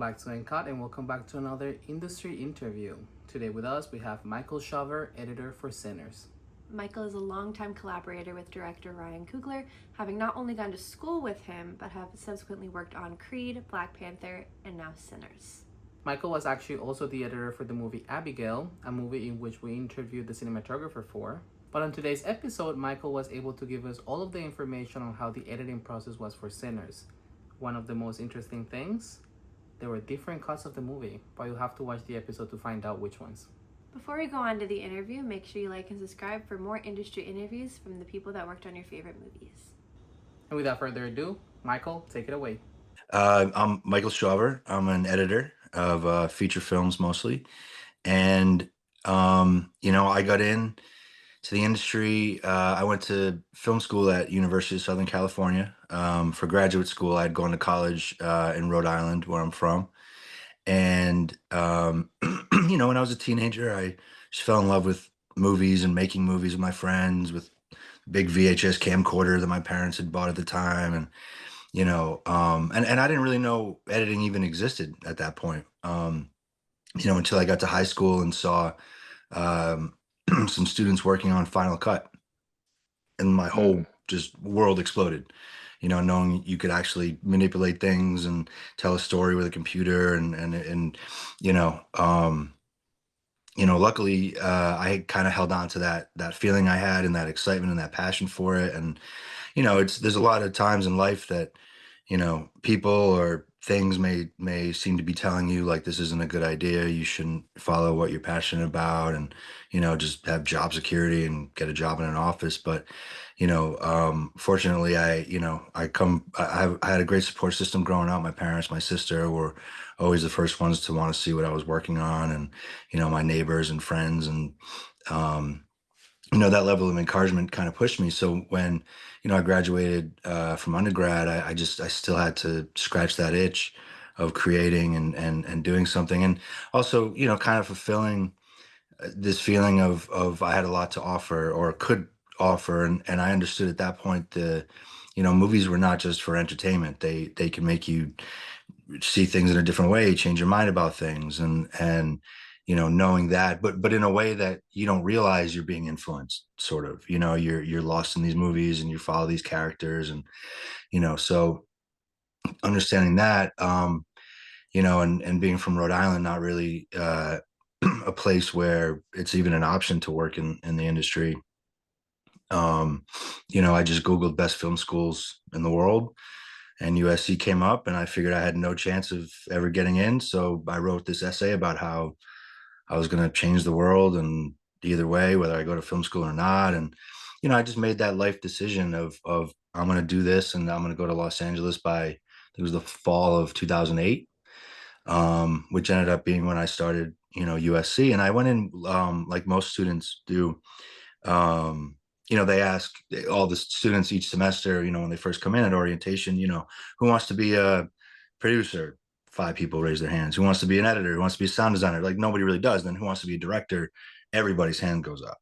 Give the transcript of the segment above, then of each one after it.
back to Encut and welcome back to another industry interview. Today with us we have Michael Shawver, editor for Sinners. Michael is a longtime collaborator with director Ryan Coogler, having not only gone to school with him, but have subsequently worked on Creed, Black Panther, and now Sinners. Michael was actually also the editor for the movie Abigail, a movie in which we interviewed the cinematographer for. But on today's episode, Michael was able to give us all of the information on how the editing process was for Sinners. One of the most interesting things, there were different cuts of the movie, but you'll have to watch the episode to find out which ones. Before we go on to the interview, make sure you like and subscribe for more industry interviews from the people that worked on your favorite movies. And without further ado, Michael, take it away. I'm Michael Shawver. I'm an editor of feature films mostly. And, I got in to the industry. I went to film school at University of Southern California. For graduate school, I'd gone to college in Rhode Island, where I'm from. And, when I was a teenager, I just fell in love with movies and making movies with my friends with big VHS camcorder that my parents had bought at the time. And I didn't really know editing even existed at that point, until I got to high school and saw um, some students working on Final Cut, and my whole just world exploded. Knowing you could actually manipulate things and tell a story with a computer, luckily I kind of held on to that feeling I had and that excitement and that passion for it. And there's a lot of times in life that people or things may seem to be telling you like this isn't a good idea, you shouldn't follow what you're passionate about, and just have job security and get a job in an office. But fortunately, I had a great support system growing up. My parents, my sister were always the first ones to want to see what I was working on, and my neighbors and friends. And that level of encouragement kind of pushed me. So when, I graduated from undergrad, I still had to scratch that itch of creating and doing something. And also, kind of fulfilling this feeling of I had a lot to offer or could offer. And I understood at that point movies were not just for entertainment. They can make you see things in a different way, change your mind about things, and knowing that, but in a way that you don't realize you're being influenced. Sort of, you're lost in these movies and you follow these characters, and so understanding that, and being from Rhode Island, not really a place where it's even an option to work in the industry. I just Googled best film schools in the world, and USC came up, and I figured I had no chance of ever getting in. So I wrote this essay about how I was going to change the world, and either way, whether I go to film school or not. And, I just made that life decision of I'm going to do this, and I'm going to go to Los Angeles it was the fall of 2008, which ended up being when I started, USC. And I went in, like most students do. They ask all the students each semester, when they first come in at orientation, who wants to be a producer? 5 people raise their hands. Who wants to be an editor? Who wants to be a sound designer? Like nobody really does. Then who wants to be a director? Everybody's hand goes up.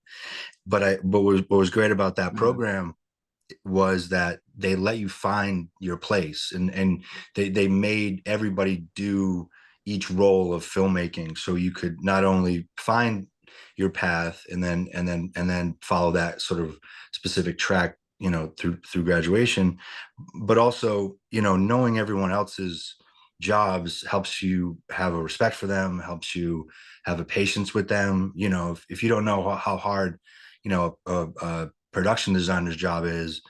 But what was great about that program was that they let you find your place, and they made everybody do each role of filmmaking, so you could not only find your path and then follow that sort of specific track, through graduation, but also, knowing everyone else's jobs helps you have a respect for them, helps you have a patience with them. If you don't know how hard, a production designer's job is,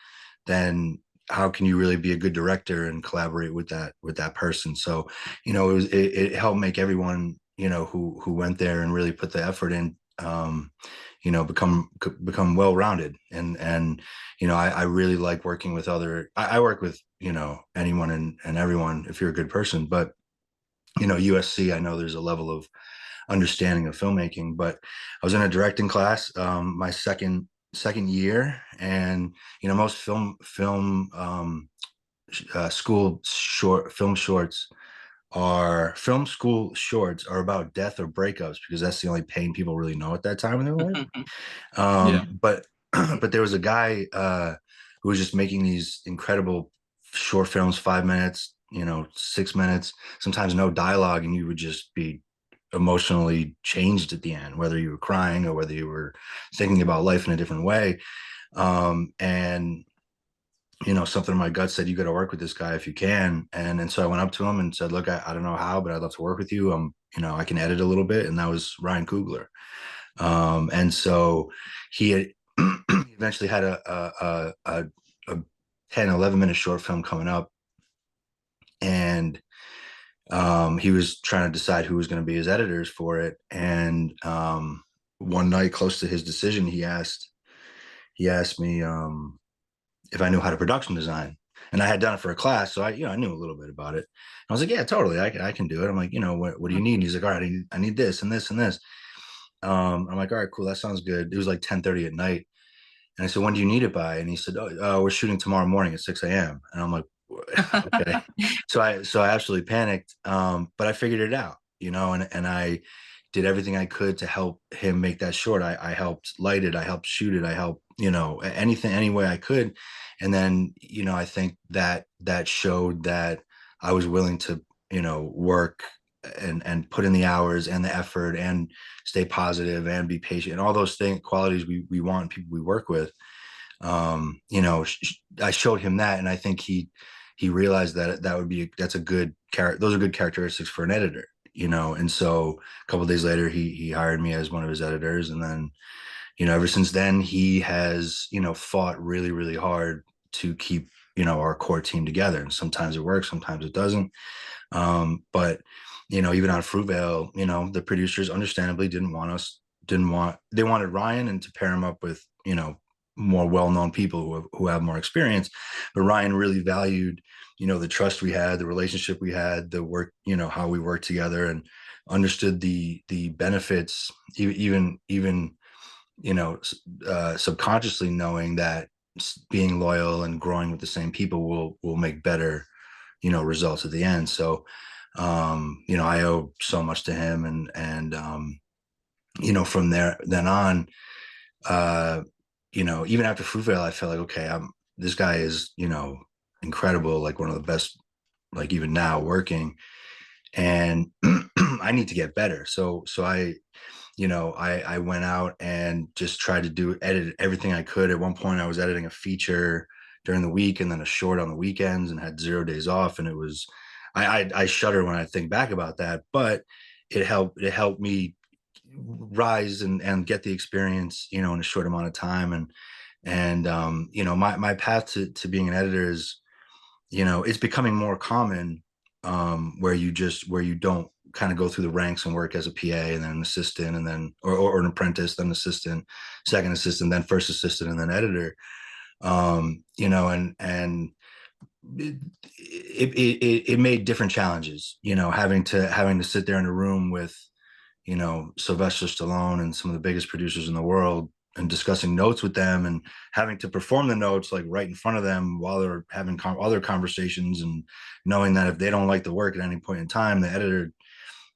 then how can you really be a good director and collaborate with that person? So, it helped make everyone, who went there and really put the effort in, become well-rounded. And I really like working with I work with, anyone and everyone if you're a good person. But, USC, I know there's a level of understanding of filmmaking. But I was in a directing class, my second year, and most film school shorts are about death or breakups, because that's the only pain people really know at that time in their life. Yeah. But but there was a guy who was just making these incredible short films, 5 minutes, 6 minutes, sometimes no dialogue, and you would just be emotionally changed at the end, whether you were crying or whether you were thinking about life in a different way. And something in my gut said, you got to work with this guy if you can. And so I went up to him and said, look, I don't know how, but I'd love to work with you. I can edit a little bit. And that was Ryan Coogler. And so he had eventually had a 10, 11-minute short film coming up. And he was trying to decide who was going to be his editors for it. And one night close to his decision, he asked me if I knew how to production design. And I had done it for a class, so I knew a little bit about it. I was like, yeah, totally, I can do it. I'm like, what do you need? And he's like, all right, I need this and this and this. I'm like, all right, cool, that sounds good. It was like 10:30 at night. And I said, when do you need it by? And he said, we're shooting tomorrow morning at 6 a.m. And I'm like, okay. So I absolutely panicked. But I figured it out, and I did everything I could to help him make that short. I helped light it, I helped shoot it, I helped, anything, any way I could. And then, I think that showed that I was willing to, work and put in the hours and the effort and stay positive and be patient and all those qualities we want people we work with. I showed him that, and I think he realized that that's a good character. Those are good characteristics for an editor, And so a couple of days later, he hired me as one of his editors, and then, ever since then, he has, fought really, really hard to keep, our core team together. And sometimes it works, sometimes it doesn't. But even on Fruitvale, the producers understandably they wanted Ryan and to pair him up with, more well-known people who have more experience. But Ryan really valued, the trust we had, the relationship we had, the work, how we worked together, and understood the benefits, even subconsciously knowing that being loyal and growing with the same people will make better, results at the end. So, I owe so much to him, and from then on, even after Fruitvale, I felt like, okay, this guy is, incredible, like one of the best, like even now working, and I need to get better. So I went out and just tried to edit everything I could. At one point I was editing a feature during the week and then a short on the weekends and had 0 days off. And it was, I shudder when I think back about that, but it helped me rise and get the experience, in a short amount of time. And my path to being an editor is, it's becoming more common, where you don't kind of go through the ranks and work as a PA and then an assistant and then or an apprentice, then assistant, second assistant, then first assistant, and then editor. And it made different challenges, having to sit there in a room with, Sylvester Stallone and some of the biggest producers in the world, and discussing notes with them and having to perform the notes like right in front of them while they're having other conversations, and knowing that if they don't like the work at any point in time, the editor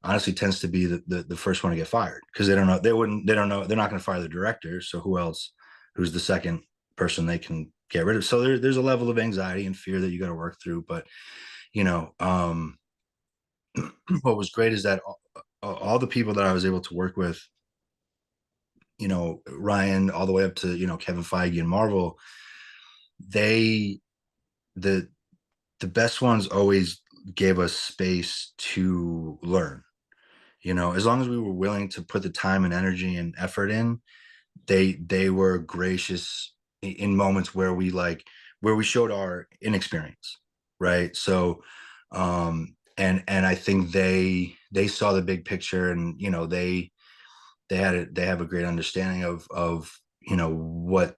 honestly tends to be the first one to get fired, because they don't know, they're not going to fire the director. So who's the second person they can get rid of? So there's a level of anxiety and fear that you got to work through. But, what was great is that all the people that I was able to work with, Ryan, all the way up to, Kevin Feige and Marvel, the best ones always gave us space to learn. As long as we were willing to put the time and energy and effort in, they were gracious in moments where we showed our inexperience, right? So, and I think they saw the big picture, and they have a great understanding of what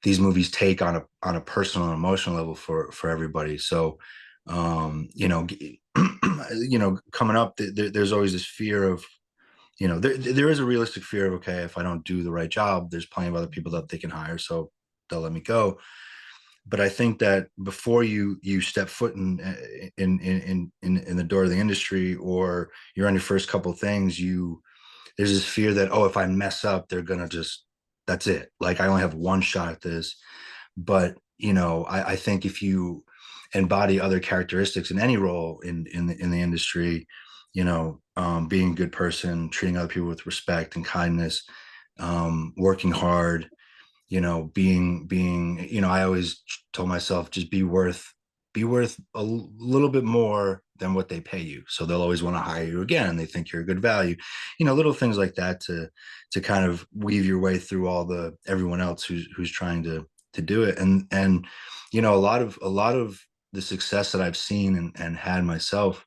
these movies take on a personal and emotional level for everybody. So, coming up, there's always this fear of, there is a realistic fear of, okay, if I don't do the right job, there's plenty of other people that they can hire, so they'll let me go. But I think that before you step foot in the door of the industry, or you're on your first couple of things, there's this fear that, oh, if I mess up, they're gonna that's it. Like, I only have one shot at this. But I think if you embody other characteristics in any role in the industry, being a good person, treating other people with respect and kindness, working hard, being, I always told myself, just be worth a little bit more than what they pay you. So they'll always want to hire you again, and they think you're a good value, little things like that to kind of weave your way through everyone else who's trying to do it. And a lot of the success that I've seen and had myself,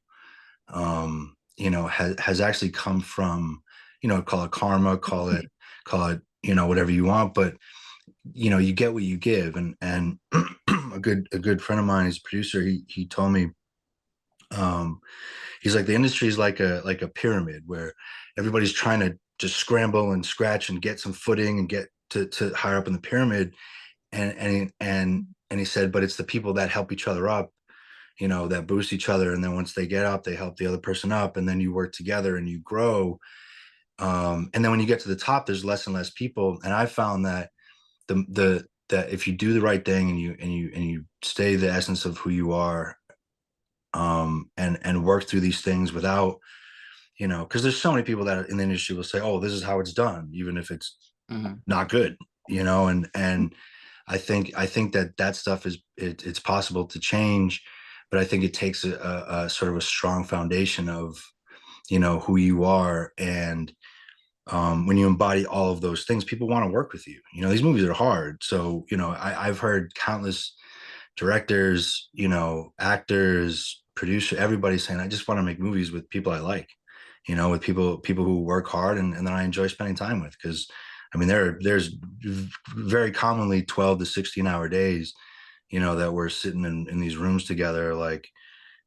has actually come from, call it karma, call it, whatever you want, but you get what you give. And a good friend of mine, he's a producer, he told me, um he's like, the industry is like a pyramid where everybody's trying to just scramble and scratch and get some footing and get to higher up in the pyramid. And he said, but it's the people that help each other up, that boost each other, and then once they get up, they help the other person up, and then you work together and you grow. And then when you get to the top, there's less and less people. And I found that that if you do the right thing, and you stay the essence of who you are, and work through these things without, because there's so many people that in the industry will say, oh, this is how it's done, even if it's Mhm. not good, and I think that stuff it's possible to change, but I think it takes a sort of a strong foundation of, who you are. And when you embody all of those things, people want to work with you. These movies are hard. So, I've heard countless directors, actors, producer, everybody saying, I just want to make movies with people I like, with people who work hard, and that I enjoy spending time with. Because I mean, there's very commonly 12 to 16-hour days, that we're sitting in these rooms together, like,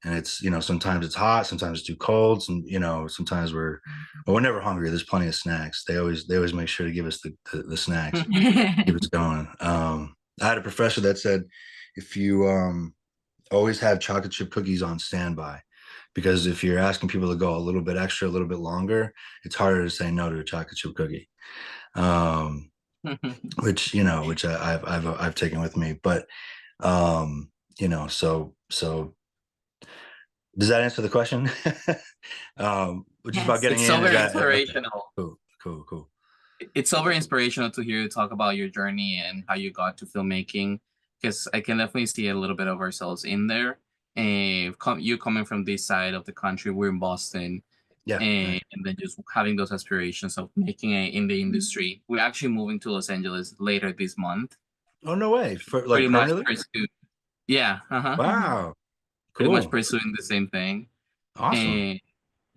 and it's, sometimes it's hot, sometimes it's too cold, sometimes we're never hungry. There's plenty of snacks. They always make sure to give us the snacks, keep us going. I had a professor that said, if you always have chocolate chip cookies on standby, because if you're asking people to go a little bit extra, a little bit longer, it's harder to say no to a chocolate chip cookie. um which I've taken with me. But so does that answer the question? Just about Yes. getting It's so in, is very that okay? inspirational. Cool, cool, cool. It's so very inspirational to hear you talk about your journey and how you got to filmmaking, because I can definitely see a little bit of ourselves in there. And you coming from this side of the country, we're in Boston, Yeah, nice. and then just having those aspirations of making it in the industry. We're actually moving to Los Angeles later this month. Oh, no way, for like Pretty much permanently. pursue, yeah, Wow, pretty much cool, pursuing the same thing. awesome. And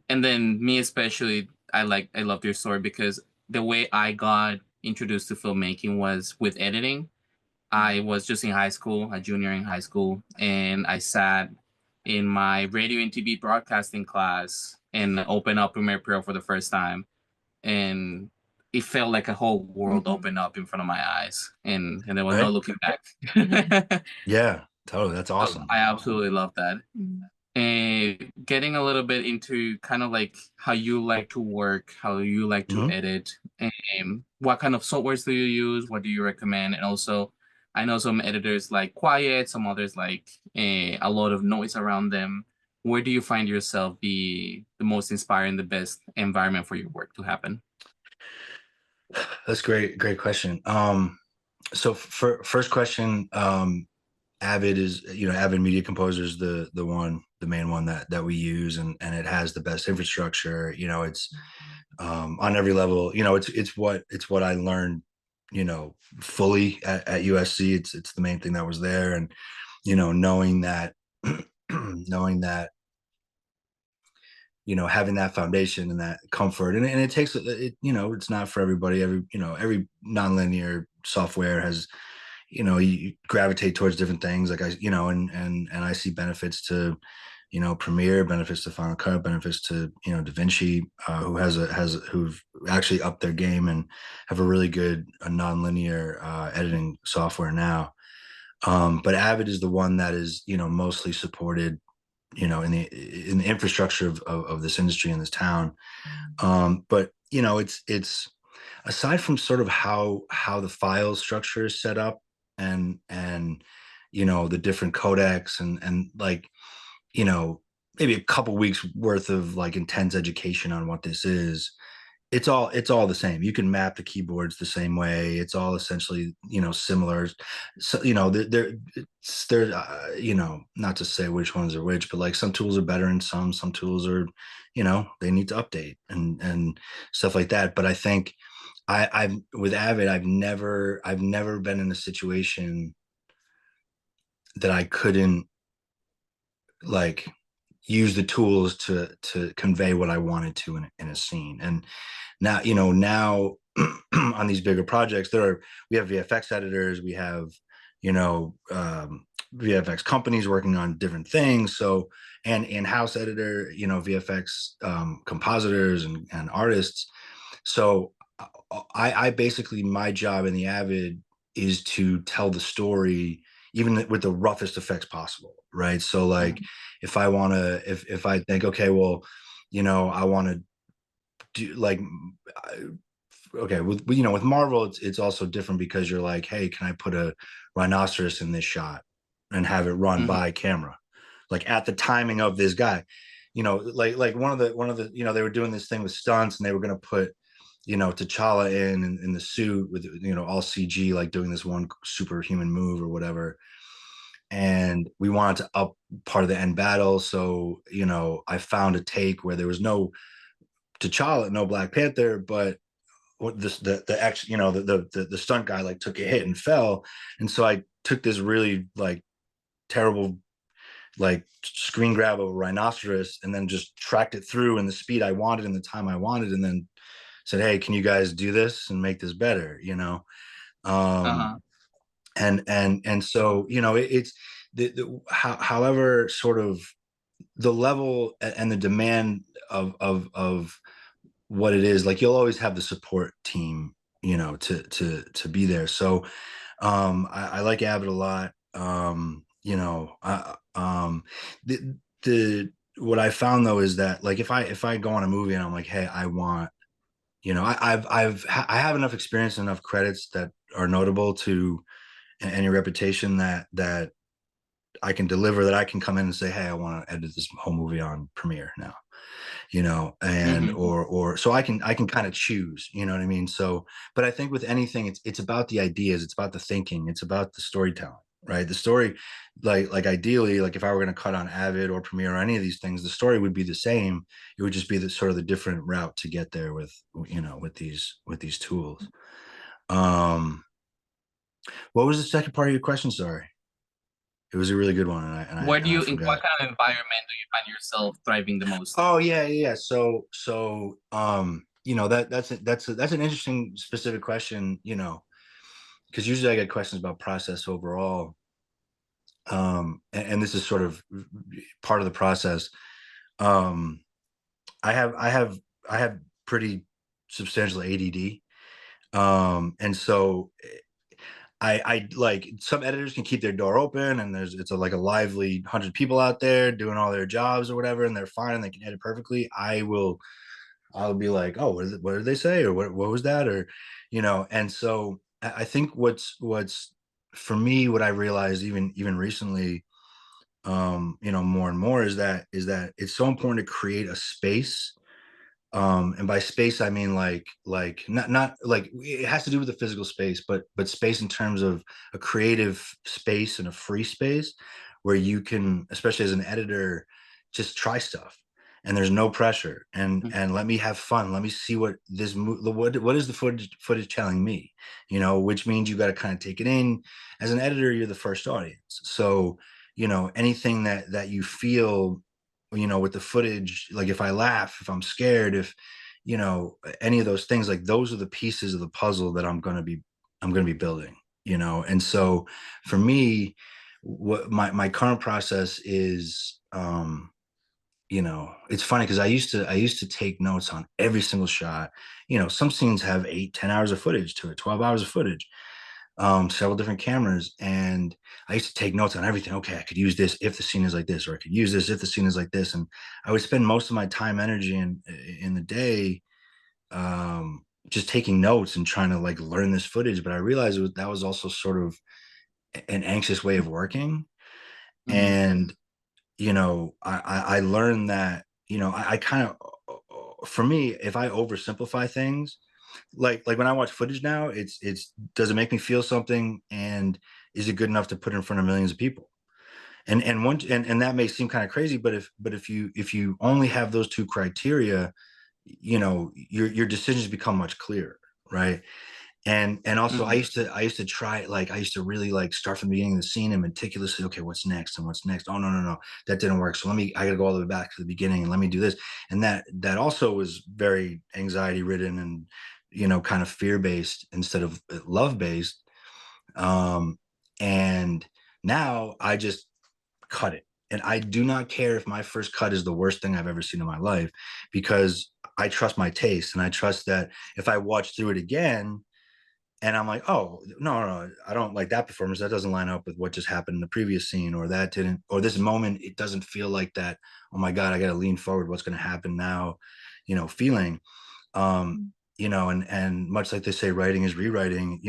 and then me especially, I loved your story because the way I got introduced to filmmaking was with editing. I was just in high school, a junior in high school, and I sat in my radio and TV broadcasting class and opened up Premiere Pro for the first time, and it felt like a whole world opened up in front of my eyes, and there was no Right, looking back. yeah, totally, that's So awesome. I absolutely love that. And getting a little bit into kind of like how you like to work, how you like to Hmm. edit, and what kind of softwares do you use? What do you recommend? And also, I know some editors like quiet, some others like a lot of noise around them. Where do you find yourself the most inspiring, the best environment for your work to happen? That's great question. So for first question, Avid is, Avid Media Composer is the main one that we use, and it has the best infrastructure. It's on every level. It's what I learned, fully at USC. It's the main thing that was there. And knowing that, knowing that, having that foundation and that comfort, and it takes it, it's not for everybody. Every nonlinear software has, you gravitate towards different things, like and I see benefits to, Premiere, benefits to Final Cut, benefits to, DaVinci, who've actually upped their game and have a really good nonlinear editing software now. But Avid is the one that is, mostly supported, in the infrastructure of this industry in this town. But it's aside from sort of how the file structure is set up, and the different codecs and like, maybe a couple weeks worth of like intense education on what this is. It's all the same. You can map the keyboards the same way. It's all essentially, similar. So, they're not to say which ones are which, but like some tools are better in some tools are, they need to update and stuff like that. But I think I've with Avid, I've never been in a situation that I couldn't like use the tools to convey what I wanted to in a scene. And now on these bigger projects, we have VFX editors, we have VFX companies working on different things. So, and in-house editor, VFX compositors and artists. So I basically, my job in the Avid is to tell the story even with the roughest effects possible, right? So like if I think, okay, well, I want to do like okay, with Marvel, it's also different because you're like, hey, can I put a rhinoceros in this shot and have it run Mm-hmm. by camera, like at the timing of this guy, like one of the they were doing this thing with stunts and they were going to put T'Challa in the suit with all CG, like doing this one superhuman move or whatever. And we wanted to up part of the end battle, so I found a take where there was no T'Challa, no Black Panther, but what this the action, the stunt guy like took a hit and fell, and so I took this really like terrible like screen grab of a rhinoceros and then just tracked it through in the speed I wanted and the time I wanted, and then said, hey, can you guys do this and make this better, um Uh-huh. and so it's however sort of the level and the demand of what it is, like you'll always have the support team to be there. So I like Abbott a lot. The what I found though is that like if I go on a movie and I'm like, hey, I want, I have enough experience, enough credits that are notable to any reputation that I can deliver, that I can come in and say, hey, I want to edit this whole movie on Premiere now, and Mm-hmm. or so I can kind of choose, you know what I mean? So, but I think with anything, it's about the ideas, it's about the thinking, it's about the storytelling, right? The story, like ideally, like if I were going to cut on Avid or Premiere or any of these things, the story would be the same. It would just be the sort of the different route to get there with with these tools. um what was the second part of your question? Sorry, it was a really good one, and I and I, Where do and I you, in what forgot. kind of environment do you find yourself thriving the most in? Oh yeah, yeah, yeah. So that's an interesting specific question, because usually I get questions about process overall. And this is sort of part of the process. Um I have pretty substantial ADD. And so I like, some editors can keep their door open and like a lively 100 people out there doing all their jobs or whatever, and they're fine and they can edit perfectly. I'll be like, oh, what did they say, or what was that, or and so I think what's for me, what I realized even recently, more and more, is that it's so important to create a space. And by space I mean like not like it has to do with the physical space, but space in terms of a creative space and a free space where you can, especially as an editor, just try stuff, and there's no pressure, and let me have fun, let me see what is the footage telling me, which means you got to kind of take it in. As an editor, you're the first audience, so anything that you feel, with the footage, like if I laugh, if I'm scared, if any of those things, like those are the pieces of the puzzle that I'm going to be building, and so for me, what my current process is, it's funny because I used to take notes on every single shot. Some scenes have 8-10 hours of footage to it, 12 hours of footage, several different cameras, and I used to take notes on everything. Okay, I could use this if the scene is like this, or I could use this if the scene is like this, and I would spend most of my time, energy in the day, just taking notes and trying to like learn this footage. But I realized that was also sort of an anxious way of working. Mm-hmm. And I learned that, I kind of, for me, if I oversimplify things, like when I watch footage now, it's does it make me feel something, and is it good enough to put in front of millions of people? And that may seem kind of crazy, but if you only have those two criteria, your decisions become much clearer, right? And also Mm-hmm. I used to try, like I used to really like start from the beginning of the scene and meticulously, okay, what's next and what's next? Oh, no, that didn't work, so I gotta go all the way back to the beginning and let me do this. And that also was very anxiety ridden and kind of fear based instead of love based. And now I just cut it. And I do not care if my first cut is the worst thing I've ever seen in my life, because I trust my taste, and I trust that if I watch through it again and I'm like, oh, no, I don't like that performance. That doesn't line up with what just happened in the previous scene, or that didn't, or this moment, it doesn't feel like that. Oh my God, I got to lean forward. What's going to happen now? Feeling, um, and much like they say, writing is rewriting,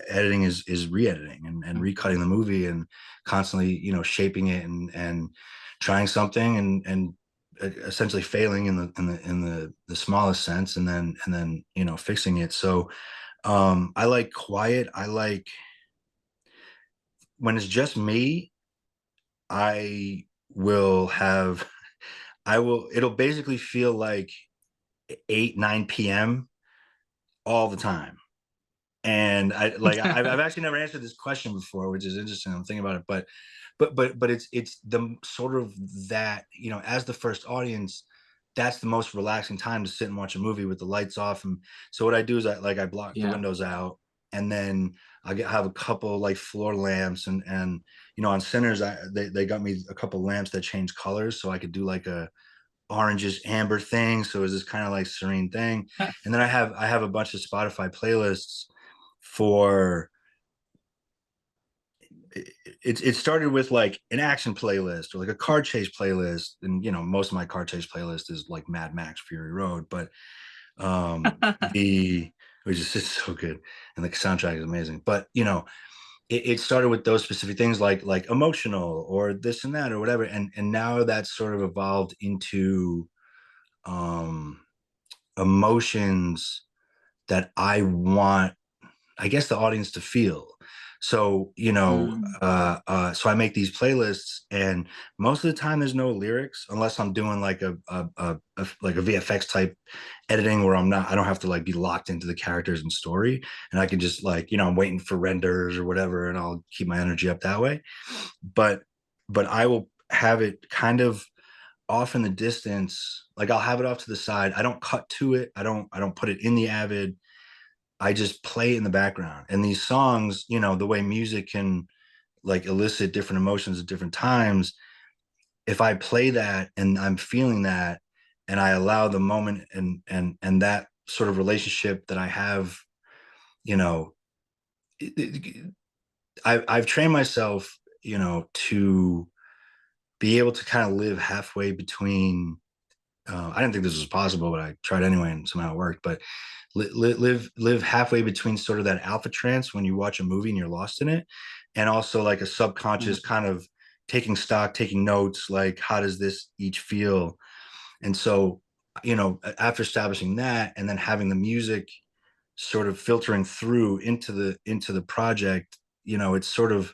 editing is re-editing and recutting the movie and constantly, shaping it and trying something and essentially failing in the smallest sense, and then fixing it. So I like quiet. I like when it's just me, I will have, it'll basically feel like 8, 9 p.m. all the time. And I've actually never answered this question before, which is interesting. I'm thinking about it, but it's the sort of that, as the first audience, that's the most relaxing time to sit and watch a movie with the lights off. And so what I do is I block the Yeah. windows out, and then have a couple like floor lamps, and on Sinners, they got me a couple lamps that change colors, so I could do like a oranges amber thing. So it was this kind of like serene thing. And then I have a bunch of Spotify playlists for it started with like an action playlist or like a car chase playlist. And most of my car chase playlist is like Mad Max Fury Road, but the which is just so good, and the soundtrack is amazing. But it started with those specific things, like emotional or this and that or whatever, and now that's sort of evolved into um emotions that I want, I guess, the audience to feel. So, Mm. so I make these playlists, and most of the time there's no lyrics unless I'm doing like like a VFX type editing where I don't have to like be locked into the characters and story, and I can just like, I'm waiting for renders or whatever, and I'll keep my energy up that way. But I will have it kind of off in the distance. Like I'll have it off to the side. I don't cut to it. I don't put it in the Avid. I just play it in the background. And these songs, the way music can like elicit different emotions at different times, if I play that and I'm feeling that, and I allow the moment and that sort of relationship that I have, you know, I've trained myself, to be able to kind of live halfway between. I didn't think this was possible, but I tried anyway, and somehow it worked. But live halfway between sort of that alpha trance when you watch a movie and you're lost in it, and also like a subconscious Mm-hmm. kind of taking stock, taking notes, like how does this each feel? And so, after establishing that, and then having the music sort of filtering through into the project, it's sort of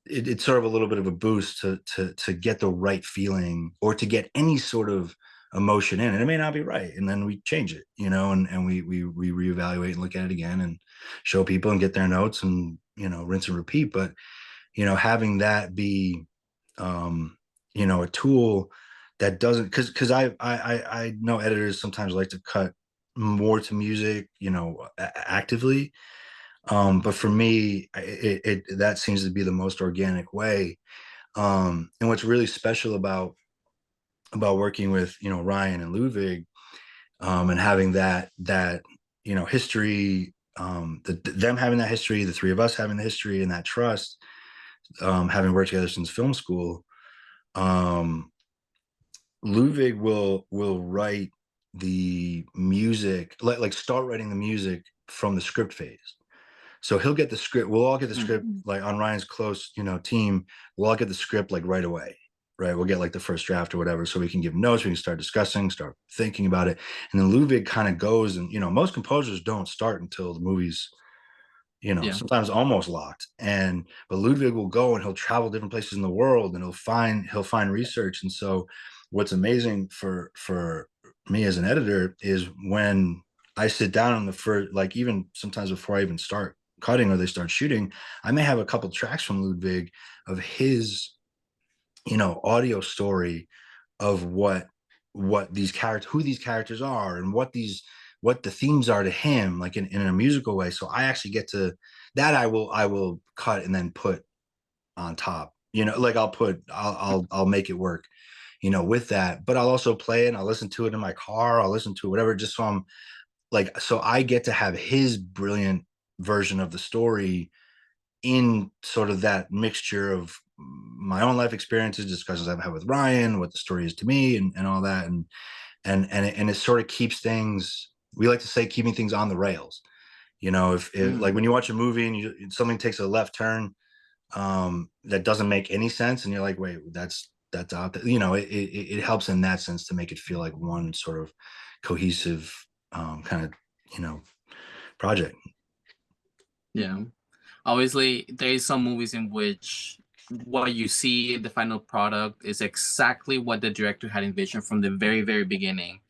it's sort of a little bit of a boost to get the right feeling, or to get any sort of emotion in. And it may not be right, and then we change it, and we reevaluate and look at it again and show people and get their notes, and rinse and repeat. But having that be a tool that doesn't, because I know editors sometimes like to cut more to music, actively. But for me, that seems to be the most organic way. And what's really special about working with Ryan and Ludwig, and having that history, them having that history, the three of us having the history and that trust, having worked together since film school. Um, Ludwig will write the music, like start writing the music from the script phase. So he'll get the script. We'll all get the script Mm-hmm. like on Ryan's close, team. We'll all get the script like right away, right? We'll get like the first draft or whatever, so we can give notes. We can start discussing, start thinking about it, and then Ludwig kind of goes and most composers don't start until the movie's Yeah. sometimes almost locked. But Ludwig will go and he'll travel different places in the world and he'll find research. And so what's amazing for me as an editor is when I sit down on the first, like even sometimes before I even start cutting or they start shooting, I may have a couple tracks from Ludwig of his, audio story of what these characters, who these characters are, and what the themes are to him, like in a musical way. So I actually get to that. I will cut and then put on top. Like I'll make it work. With that, but I'll also play it. And I'll listen to it in my car. I'll listen to it, whatever. Just so I'm like, so I get to have his brilliant version of the story in sort of that mixture of my own life experiences, discussions I've had with Ryan, what the story is to me, and all that, and it sort of keeps things. We like to say keeping things on the rails. If like when you watch a movie and something takes a left turn that doesn't make any sense, and you're like, wait, that's out there. It helps in that sense to make it feel like one sort of cohesive kind of project. Yeah. Obviously, there is some movies in which what you see in the final product is exactly what the director had envisioned from the very, very beginning.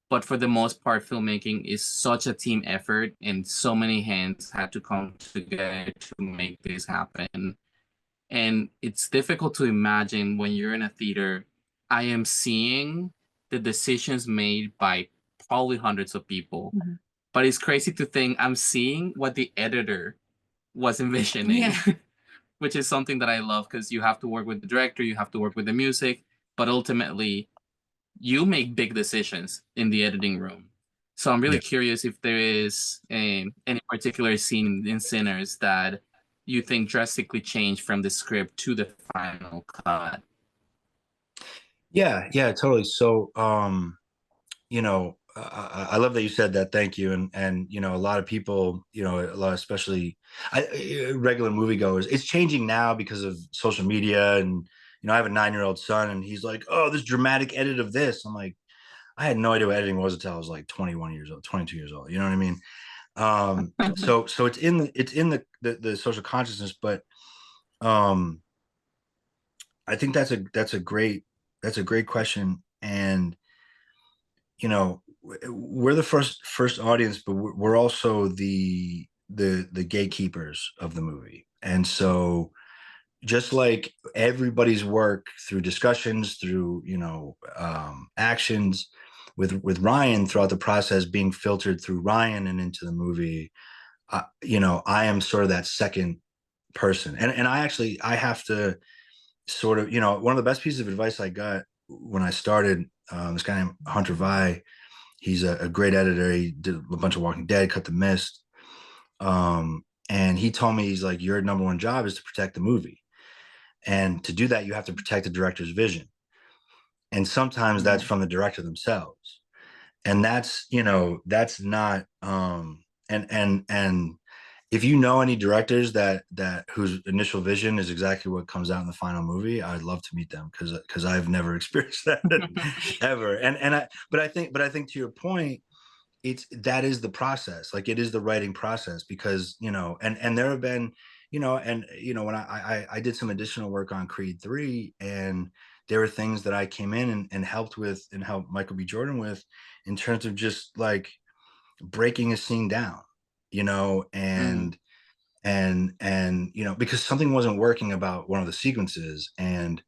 But for the most part, filmmaking is such a team effort, and so many hands had to come together to make this happen. And it's difficult to imagine when you're in a theater, I am seeing the decisions made by probably hundreds of people. Mm-hmm. But it's crazy to think I'm seeing what the editor was envisioning, Yeah. which is something that I love because you have to work with the director, you have to work with the music, but ultimately you make big decisions in the editing room. So I'm really Yeah. curious if there is any particular scene in Sinners that you think drastically changed from the script to the final cut. Yeah, totally. So, I love that you said that. Thank you. And a lot of people, a lot, especially regular moviegoers, it's changing now because of social media. And I have a 9-year-old son, and he's like, "Oh, this dramatic edit of this." I'm like, I had no idea what editing was until I was like 21 years old, 22 years old. You know what I mean? So it's in the social consciousness, but um, I think that's a great question. And we're the first audience, but we're also the gatekeepers of the movie. And so just like everybody's work through discussions, through actions with Ryan throughout the process being filtered through Ryan and into the movie, I am sort of that second person. And I have to sort of, one of the best pieces of advice I got when I started, this guy named Hunter Vi. He's a great editor. He did a bunch of Walking Dead, Cut the Mist. And he told me, he's like, your number one job is to protect the movie. And to do that, you have to protect the director's vision. And sometimes that's from the director themselves. And that's not, and if you know any directors that whose initial vision is exactly what comes out in the final movie, I'd love to meet them because I've never experienced that ever. But I think to your point, that is the process. Like, it is the writing process, because and there have been when I did some additional work on Creed 3, and there were things that I came in and helped with and helped Michael B. Jordan with, in terms of just like breaking a scene down, and because something wasn't working about one of the sequences, and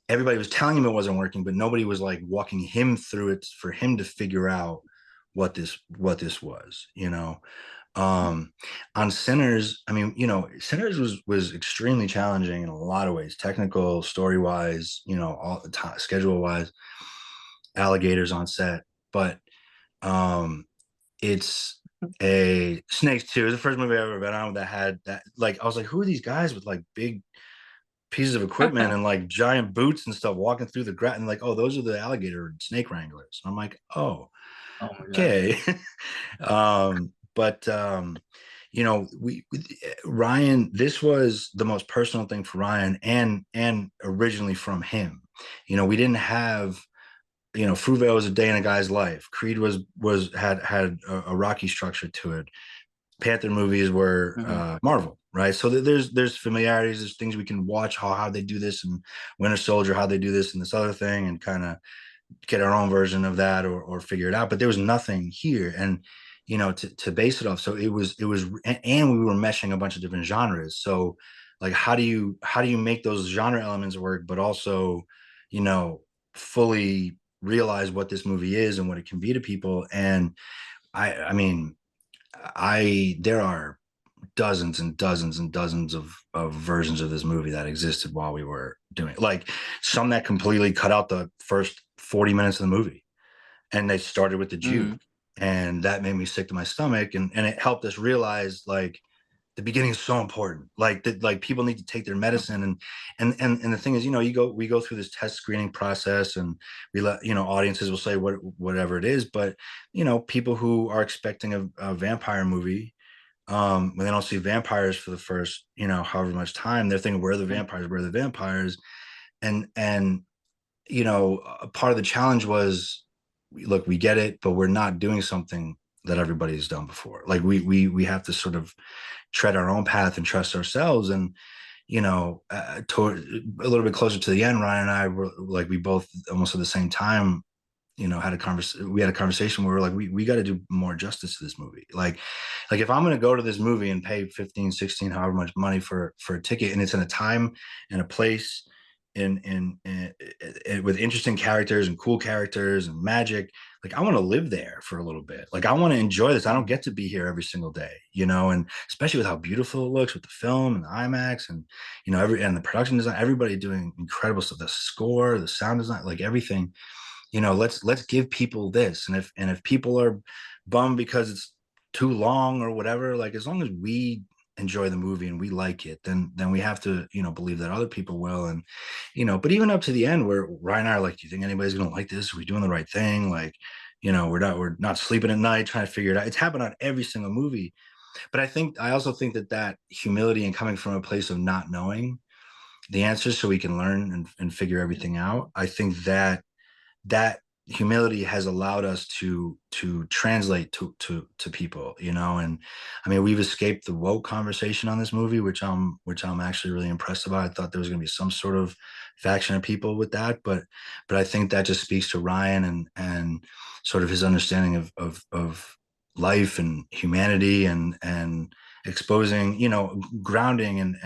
everybody was telling him it wasn't working, but nobody was like walking him through it for him to figure out what this was. On Sinners, I mean, Sinners was extremely challenging in a lot of ways, technical, story wise, all the time, schedule wise, alligators on set. But it's a Snakes 2 is the first movie I've ever been on that had that. Like, I was like, who are these guys with like big pieces of equipment and like giant boots and stuff walking through the grass? And like, oh, those are the alligator snake wranglers. And I'm like, oh, Oh my god. okay. But Ryan, this was the most personal thing for Ryan, and originally from him. We didn't have, Fruitvale was a day in a guy's life. Creed had a rocky structure to it. Panther movies were Marvel, right? So there's familiarities, there's things we can watch, how they do this, and Winter Soldier, how they do this and this other thing, and kind of get our own version of that, or figure it out. But there was nothing here, and to base it off. So and we were meshing a bunch of different genres. So like, how do you make those genre elements work, but also, you know, fully realize what this movie is and what it can be to people? And I mean, there are dozens and dozens and dozens of versions of this movie that existed while we were doing it. Like, some that completely cut out the first 40 minutes of the movie, and they started with the Jew. And that made me sick to my stomach. And it helped us realize, like, the beginning is so important. Like people need to take their medicine. And the thing is, we go through this test screening process, and we let, audiences will say whatever it is. But, people who are expecting a vampire movie, when they don't see vampires for the first, however much time, they're thinking, where are the vampires? Where are the vampires? And part of the challenge was, look, we get it, but we're not doing something that everybody's done before. Like, we have to sort of tread our own path and trust ourselves. And toward a little bit closer to the end, Ryan and I were like, we both almost at the same time, had a conversation where we're like, we got to do more justice to this movie. Like if I'm going to go to this movie and pay 15, 16, however much money for a ticket, and it's in a time and a place, in with interesting characters and cool characters and magic, like, I want to live there for a little bit. Like, I want to enjoy this. I don't get to be here every single day, and especially with how beautiful it looks with the film and the IMAX, and and the production design, everybody doing incredible stuff, the score, the sound design, like everything. Let's give people this. And if people are bummed because it's too long or whatever, like, as long as we enjoy the movie and we like it, then we have to, believe that other people will. And but even up to the end, where Ryan and I are like, do you think anybody's gonna like this? Are we doing the right thing? Like, we're not sleeping at night trying to figure it out. It's happened on every single movie. But I also think that humility, and coming from a place of not knowing the answers, so we can learn and figure everything out, I think that humility has allowed us to translate to people. And I mean, we've escaped the woke conversation on this movie, which I'm actually really impressed about. I thought there was going to be some sort of faction of people with that, but I think that just speaks to Ryan, and sort of his understanding of life and humanity, and exposing, grounding, and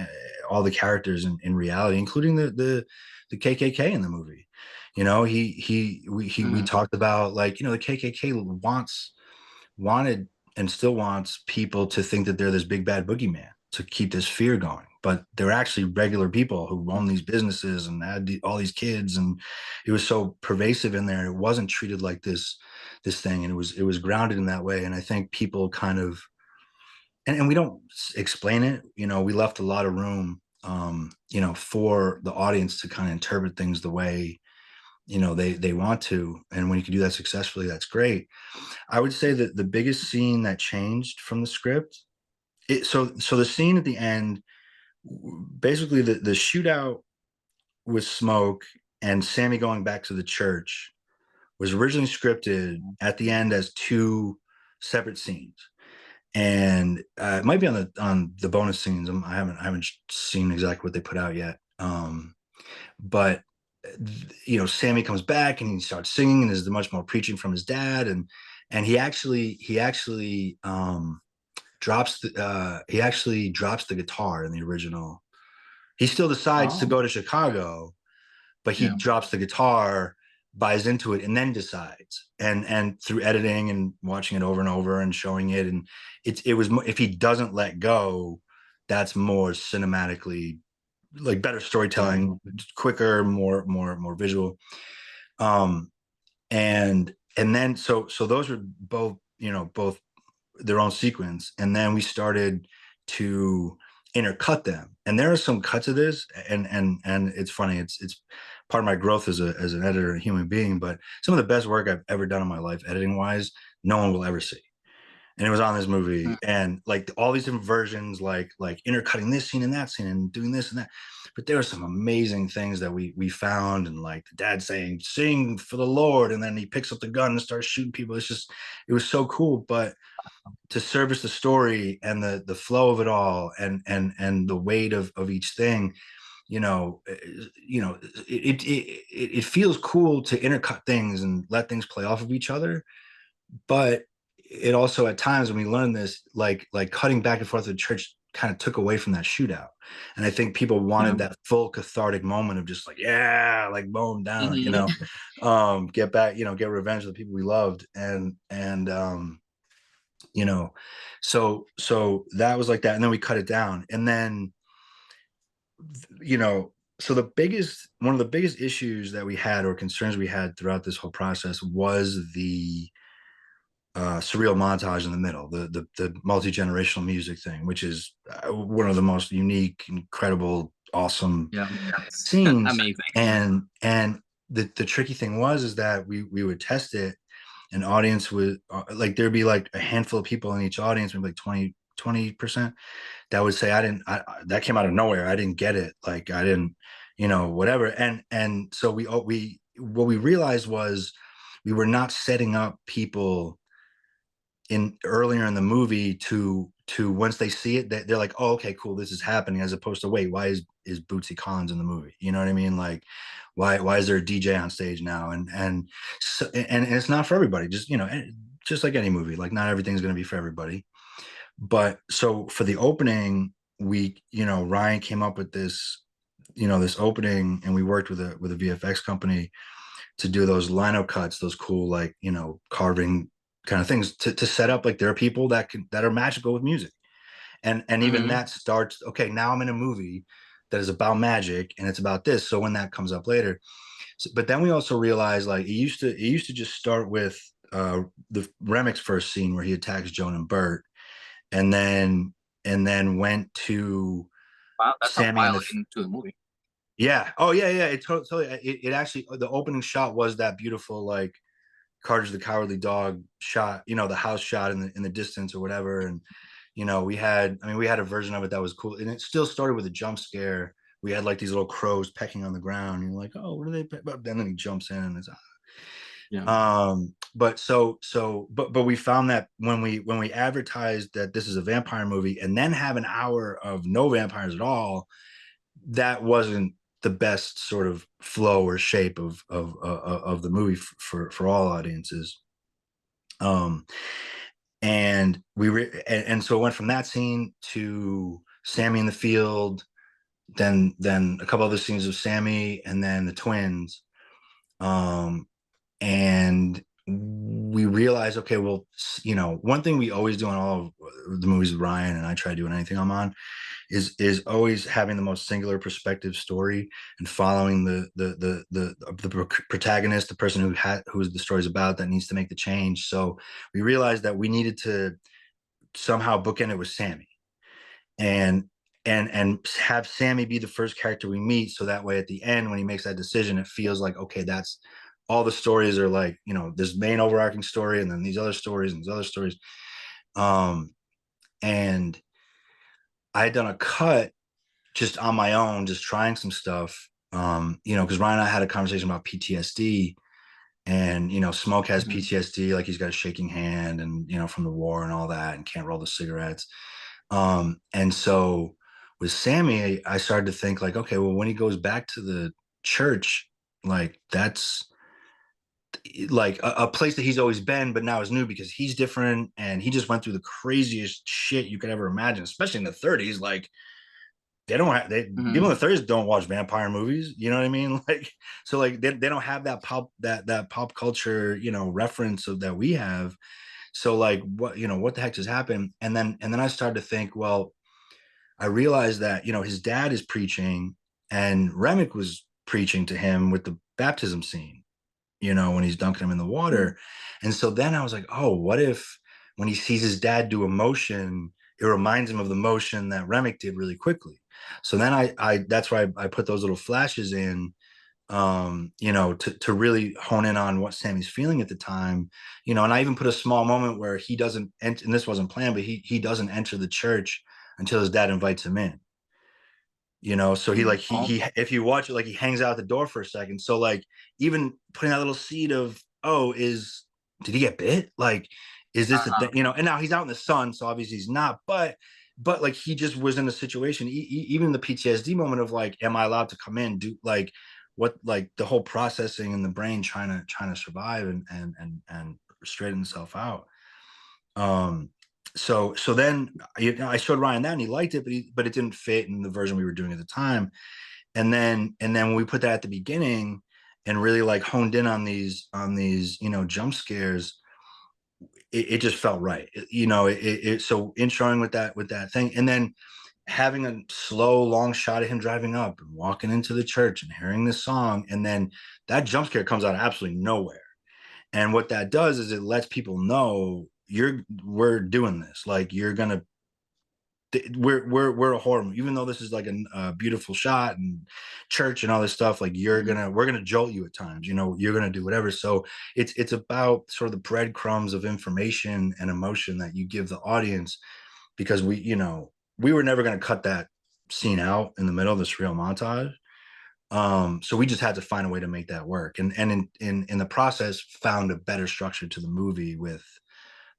all the characters in reality, including the KKK in the movie. We talked about, like, the KKK wanted and still wants people to think that they're this big bad boogeyman to keep this fear going, but they're actually regular people who own these businesses and had all these kids, and it was so pervasive in there. It wasn't treated like this thing, and it was grounded in that way. And I think people kind of, and we don't explain it. We left a lot of room, for the audience to kind of interpret things the way they want to. And when you can do that successfully, that's great. I would say that the biggest scene that changed from the script, so the scene at the end, basically the shootout with Smoke and Sammy going back to the church, was originally scripted at the end as two separate scenes. And it might be on the bonus scenes. I haven't seen exactly what they put out yet. But Sammy comes back and he starts singing, and is much more preaching from his dad, and he actually drops the guitar in the original. He still decides to go to Chicago, but he drops the guitar, buys into it, and then decides. And through editing and watching it over and over and showing it, and it was, if he doesn't let go, that's more cinematically, like, better storytelling, quicker, more visual. And then so those were both their own sequence. And then we started to intercut them. And there are some cuts of this, and it's funny, it's part of my growth as an editor and human being, but some of the best work I've ever done in my life, editing wise, no one will ever see. and it was on this movie, and like all these different versions, like intercutting this scene and that scene and doing this and that. But there were some amazing things that we found, and like the dad saying "Sing for the Lord," and then he picks up the gun and starts shooting people. It was so cool. But to service the story and the flow of it all, and the weight of each thing, you know, it feels cool to intercut things and let things play off of each other, but it also at times when we learn this, like cutting back and forth to the church kind of took away from that shootout. And I think people wanted that full cathartic moment of just like, yeah, like mow them down, get back, get revenge of the people we loved. And you know, so that was like that. And then we cut it down. And then, so one of the biggest issues that we had, or concerns we had throughout this whole process, was the surreal montage in the middle, the multi-generational music thing, which is one of the most unique, incredible, awesome scenes. Amazing. And the tricky thing is that we would test it, and audience would like, there'd be like a handful of people in each audience, maybe like 20% that would say, that came out of nowhere, I didn't get it, like I didn't, whatever. And so what we realized was we were not setting up people earlier in the movie to once they see it, they're like, oh, okay, cool, this is happening, as opposed to, wait, why is Bootsy Collins in the movie? You know what I mean? Like, why is there a DJ on stage now? And so, and it's not for everybody, just like any movie, like not everything's going to be for everybody. But so for the opening, Ryan came up with this, this opening, and we worked with a VFX company to do those lino cuts, those cool, like, carving kind of things to set up, like, there are people that are magical with music. And even that starts, okay, now I'm in a movie that is about magic, and it's about this. So when that comes up later, but then we also realized, like, it used to just start with the Remix first scene where he attacks Joan and Bert, and then went to Wow, that's Sammy a while into the movie. Yeah. Oh, yeah. It totally. It actually, the opening shot was that beautiful, like, Courage the Cowardly Dog shot. The house shot in the distance or whatever. And we had a version of it that was cool, and it still started with a jump scare. We had like these little crows pecking on the ground. And you're like, oh, what are they? But then he jumps in, and it's but we found that when we advertised that this is a vampire movie, and then have an hour of no vampires at all, that wasn't the best sort of flow or shape of the movie for all audiences. And so it went from that scene to Sammy in the field, then a couple other scenes of Sammy, and then the twins. And we realized, okay, well, one thing we always do in all of the movies with Ryan, and I try to do in anything I'm on, is always having the most singular perspective story, and following the protagonist, the person who the story's about, that needs to make the change. So we realized that we needed to somehow bookend it with Sammy, and have Sammy be the first character we meet, so that way at the end, when he makes that decision, it feels like, okay, that's all the stories are like, this main overarching story, and then these other stories and these other stories. And I had done a cut just on my own, just trying some stuff, because Ryan and I had a conversation about PTSD, and, Smoke has PTSD, like he's got a shaking hand, and, from the war and all that, and can't roll the cigarettes. And so with Sammy, I started to think, like, okay, well, when he goes back to the church, like, that's like a place that he's always been, but now is new because he's different, and he just went through the craziest shit you could ever imagine, especially in the 30s. Like, people in the 30s don't watch vampire movies, you know what I mean? Like, so like they don't have that pop culture, reference that we have. So like, what the heck just happened? And then I started to think, well, I realized that, his dad is preaching, and Remick was preaching to him with the baptism scene, when he's dunking him in the water. And so then I was like, oh, what if when he sees his dad do a motion, it reminds him of the motion that Remick did really quickly. So then I that's why I put those little flashes in to really hone in on what Sammy's feeling at the time, and I even put a small moment where he doesn't enter, and this wasn't planned, but he doesn't enter the church until his dad invites him in. So he like he if you watch it, like he hangs out the door for a second. So like even putting that little seed of, oh, did he get bit? Like, is this a thing? And now he's out in the sun, so obviously he's not, but like he just was in a situation, even the PTSD moment of like, am I allowed to come in? Do like what, like the whole processing in the brain trying to survive and straighten itself out. So then I showed Ryan that and he liked it, but it didn't fit in the version we were doing at the time. And then when we put that at the beginning and really like honed in on these jump scares, it just felt right. So introing with that thing, and then having a slow long shot of him driving up and walking into the church and hearing this song, and then that jump scare comes out of absolutely nowhere. And what that does is it lets people know we're doing this. Like we're a horror movie, even though this is like a beautiful shot and church and all this stuff. Like we're gonna jolt you at times. You're gonna do whatever. So it's about sort of the breadcrumbs of information and emotion that you give the audience, because we were never gonna cut that scene out in the middle of this real montage. So we just had to find a way to make that work, and in the process found a better structure to the movie with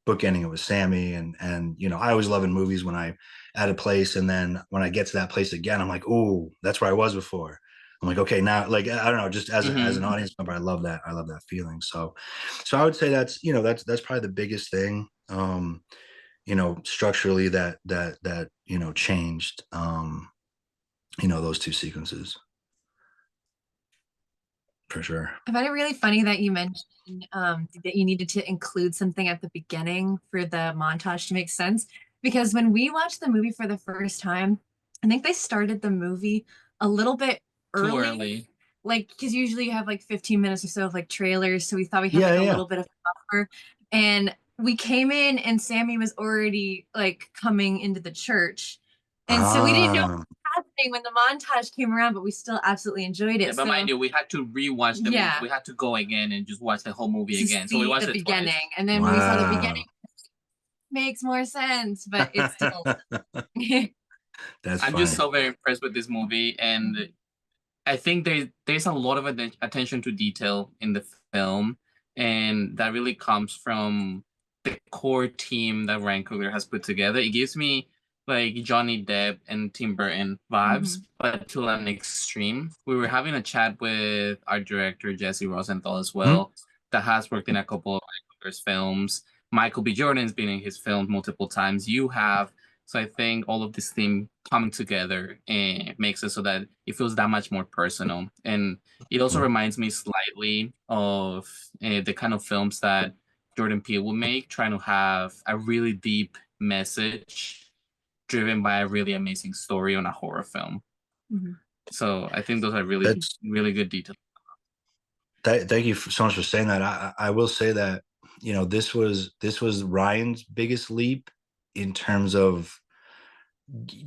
bookending it with Sammy. And I always love in movies when I at a place, and then when I get to that place again, I'm like, oh, that's where I was before. I'm like, okay, now, like, I don't know, just as an audience member, I love that feeling. So I would say that's probably the biggest thing, structurally that changed, those two sequences. For sure. I find it really funny that you mentioned that you needed to include something at the beginning for the montage to make sense. Because when we watched the movie for the first time, I think they started the movie a little bit Too early. early. Like, because usually you have like 15 minutes or so of like trailers. So we thought we had Yeah, like a yeah. little bit of buffer. And we came in and Sammy was already like coming into the church. And so we didn't know what was happening when the montage came around, but we still absolutely enjoyed it. Yeah, but mind you, we had to rewatch the movie. We had to go again and just watch the whole movie again. So we watched the it beginning. twice. And then when we saw the beginning, makes more sense, but it's still That's I'm funny. just so very impressed with this movie, and I think there's a lot of attention to detail in the film, and that really comes from the core team that Ryan Coogler has put together. It gives me like Johnny Depp and Tim Burton vibes, but to an extreme. We were having a chat with our director Jesse Rosenthal as well, that has worked in a couple of Ryan Coogler's films. Michael B. Jordan's been in his films multiple times. You have. So I think all of this theme coming together and makes it so that it feels that much more personal. And it also reminds me slightly of the kind of films that Jordan Peele would make, trying to have a really deep message driven by a really amazing story on a horror film. So I think those are really, really good details. Thank you so much for saying that. I will say that, this was Ryan's biggest leap in terms of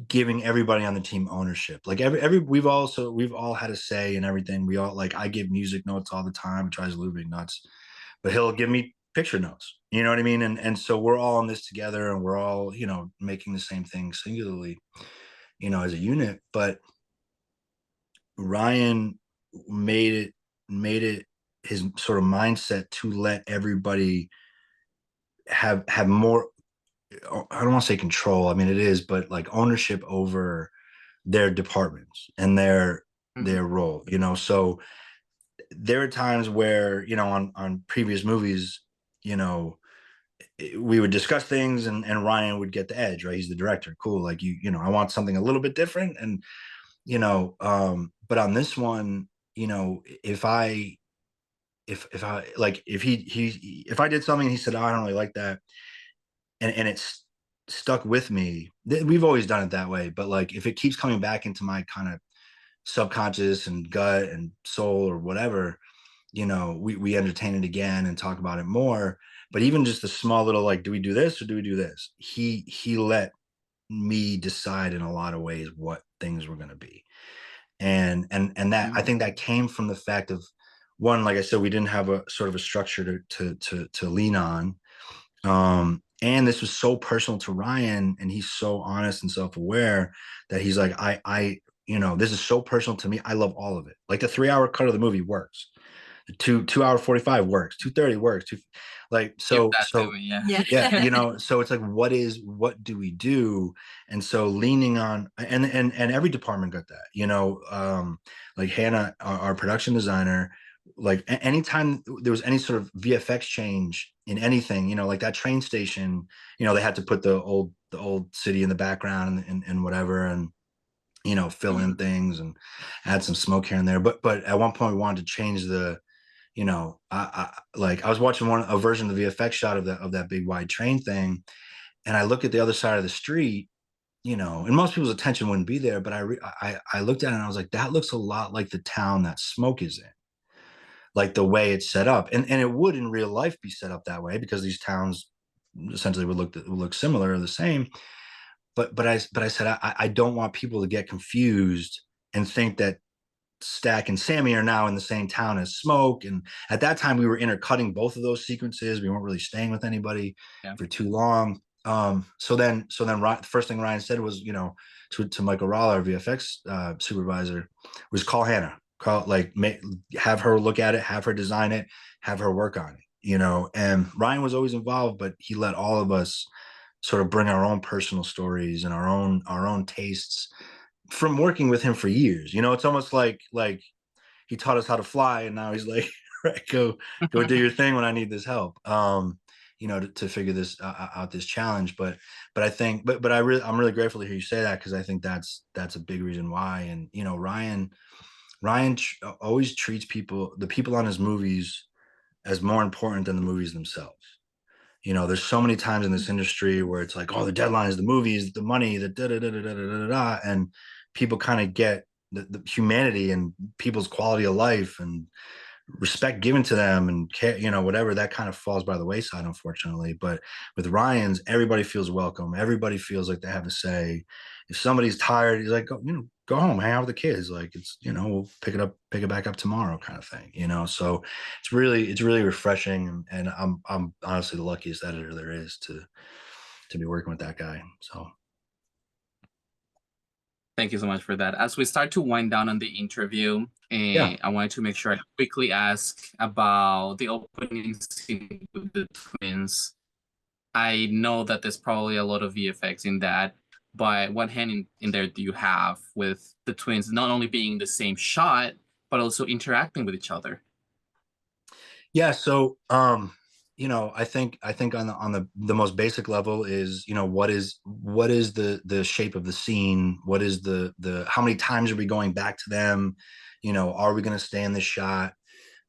giving everybody on the team ownership. Like we've all had a say in everything. We all, like, I give music notes all the time. He tries to leave me nuts, but he'll give me picture notes. You know what I mean? And so we're all in this together, and we're all, making the same thing singularly, as a unit. But Ryan made it his sort of mindset to let everybody have more, I don't want to say control, I mean it is, but like ownership over their departments and their role. So there are times where, on previous movies, we would discuss things, and Ryan would get the edge, right? He's the director. Cool. Like, I want something a little bit different. And but on this one, if I like, if I did something and he said, oh, I don't really like that, and it's stuck with me, we've always done it that way, but like if it keeps coming back into my kind of subconscious and gut and soul or whatever, we entertain it again and talk about it more. But even just the small little, like, do we do this or do we do this, he let me decide in a lot of ways what things were going to be. And that I think that came from the fact of, one, like I said, we didn't have a sort of a structure to lean on. And this was so personal to Ryan, and he's so honest and self-aware that he's like, this is so personal to me. I love all of it. Like the 3 hour cut of the movie works. The 2 hour 45 works. 2:30 works. Give that to me, yeah. Yeah. So it's like, what do we do? And so leaning on, and every department got that, like Hannah, our production designer, like anytime there was any sort of VFX change in anything, like that train station, they had to put the old city in the background and whatever, and fill in things and add some smoke here and there. But at one point we wanted to change the, I was watching a version of the VFX shot of that big wide train thing, and I look at the other side of the street, and most people's attention wouldn't be there, but I looked at it and I was like, that looks a lot like the town that smoke is in, like the way it's set up, and it would in real life be set up that way because these towns essentially would look similar or the same. But I said I don't want people to get confused and think that Stack and Sammy are now in the same town as Smoke. And at that time, we were intercutting both of those sequences. We weren't really staying with anybody for too long. So then the first thing Ryan said was, to Michael Ralla, our VFX supervisor, was call Hannah, have her look at it, have her design it, have her work on it, and Ryan was always involved, but he let all of us sort of bring our own personal stories and our own tastes from working with him for years. It's almost like he taught us how to fly, and now he's like, right, go do your thing when I need this help. To figure this out, this challenge. But I think, I'm really grateful to hear you say that, because I think that's a big reason why. And Ryan always treats the people on his movies as more important than the movies themselves. There's so many times in this industry where it's like, oh, the deadlines, the movies, the money, the da da da da da da da, and people kind of get the humanity and people's quality of life and respect given to them and care, whatever, that kind of falls by the wayside, unfortunately. But with Ryan's, everybody feels welcome. Everybody feels like they have a say. If somebody's tired, he's like, go home, hang out with the kids. Like, it's, we'll pick it back up tomorrow, kind of thing. So it's really refreshing. And I'm honestly the luckiest editor there is to be working with that guy. So. Thank you so much for that. As we start to wind down on the interview, I wanted to make sure I quickly ask about the opening scene with the twins. I know that there's probably a lot of VFX in that, but what hand in there do you have with the twins not only being the same shot, but also interacting with each other? Yeah. So, I think on the most basic level is, what is the shape of the scene? What is how many times are we going back to them? Are we going to stay in this shot?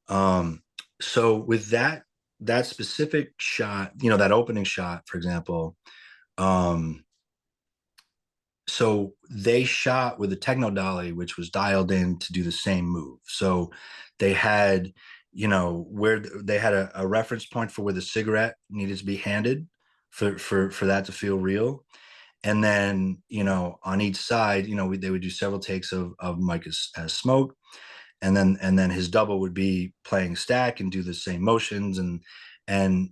So with that specific shot, that opening shot, for example, so they shot with a techno dolly, which was dialed in to do the same move. So they had, where they had a reference point for where the cigarette needed to be handed for that to feel real. And then, on each side, they would do several takes of Mike as Smoke. And then his double would be playing Stack and do the same motions. And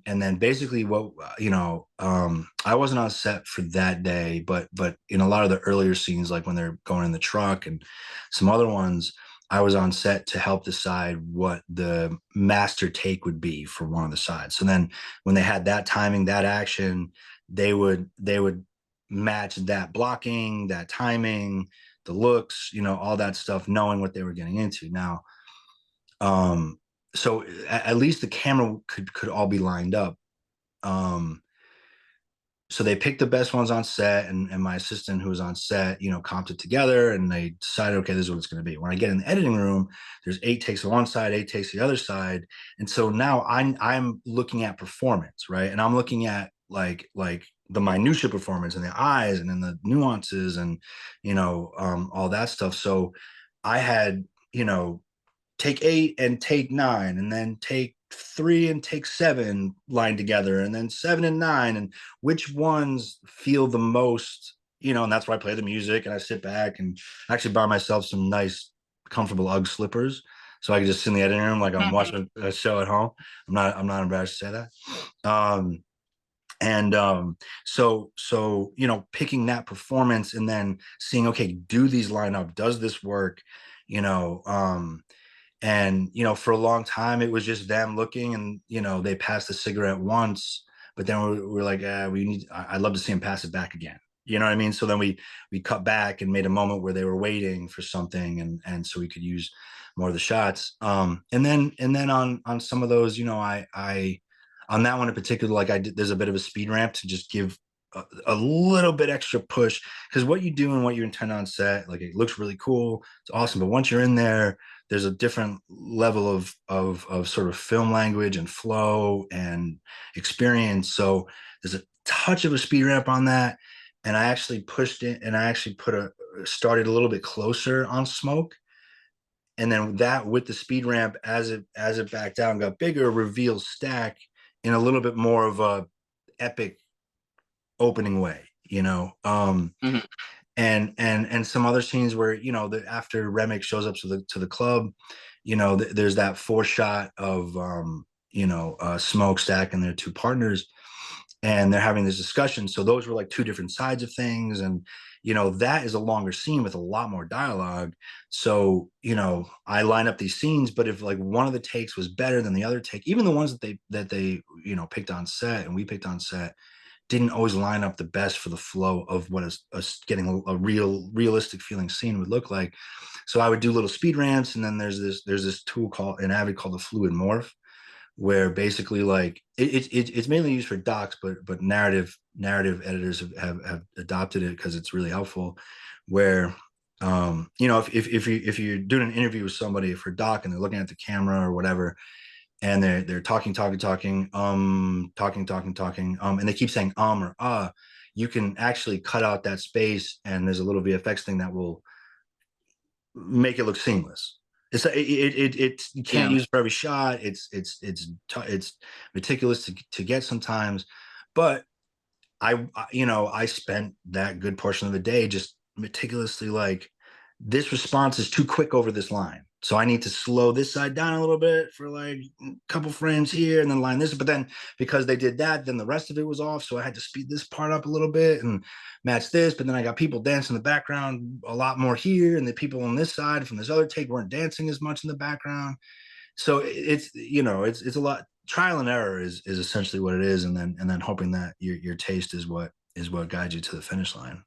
then basically what, I wasn't on set for that day, but in a lot of the earlier scenes, like when they're going in the truck and some other ones, I was on set to help decide what the master take would be for one of the sides. So then when they had that timing, that action, they would match that blocking, that timing, the looks, all that stuff, knowing what they were getting into. Now, so at least the camera could all be lined up. So they picked the best ones on set, and my assistant who was on set, comped it together, and they decided, okay, this is what it's going to be. When I get in the editing room, there's 8 takes on one side, 8 takes the other side. And so now I'm looking at performance, right? And I'm looking at like the minutia performance and the eyes and then the nuances and, all that stuff. So I had, take 8 and take 9, and then take 3 and take 7 lined together, and then 7 and 9, and which ones feel the most, and that's where I play the music and I sit back and actually buy myself some nice, comfortable UGG slippers so I can just sit in the editing room like I'm watching a show at home. I'm not embarrassed to say that. So picking that performance and then seeing, okay, do these line up? Does this work? And for a long time it was just them looking, and they passed the cigarette once, but then we're like, I'd love to see him pass it back again. You know what I mean? So then we cut back and made a moment where they were waiting for something, and so we could use more of the shots. And then on some of those, I on that one in particular, like I did, there's a bit of a speed ramp to just give a little bit extra push, because what you do and what you intend on set, like, it looks really cool, it's awesome, but once you're in there, there's a different level of sort of film language and flow and experience. So there's a touch of a speed ramp on that, and I actually pushed it, and I actually started a little bit closer on smoke, and then that with the speed ramp, as it backed down, got bigger, reveals Stack in a little bit more of a epic opening way, Mm-hmm. and some other scenes where after Remick shows up to the club, there's that shot of Smokestack and their two partners, and they're having this discussion. So those were like two different sides of things, and that is a longer scene with a lot more dialogue. So I line up these scenes, but if like one of the takes was better than the other take, even the ones that they picked on set and we picked on set, didn't always line up the best for the flow of what getting a realistic feeling scene would look like. So I would do little speed ramps, and then there's this tool called in Avid called the fluid morph, where basically like it's mainly used for docs, but narrative editors have adopted it because it's really helpful. Where if you're doing an interview with somebody for doc and they're looking at the camera or whatever, and they're talking, and they keep saying or you can actually cut out that space, and there's a little VFX thing that will make it look seamless. You can't Yeah. use it for every shot. It's meticulous to get sometimes, but I spent that good portion of the day just meticulously like, this response is too quick over this line, so I need to slow this side down a little bit for like a couple frames here and then line this. But then because they did that, then the rest of it was off, so I had to speed this part up a little bit and match this. But then I got people dancing in the background a lot more here, and the people on this side from this other take weren't dancing as much in the background. So it's a lot. Trial and error is essentially what it is, and then hoping that your taste is what guides you to the finish line.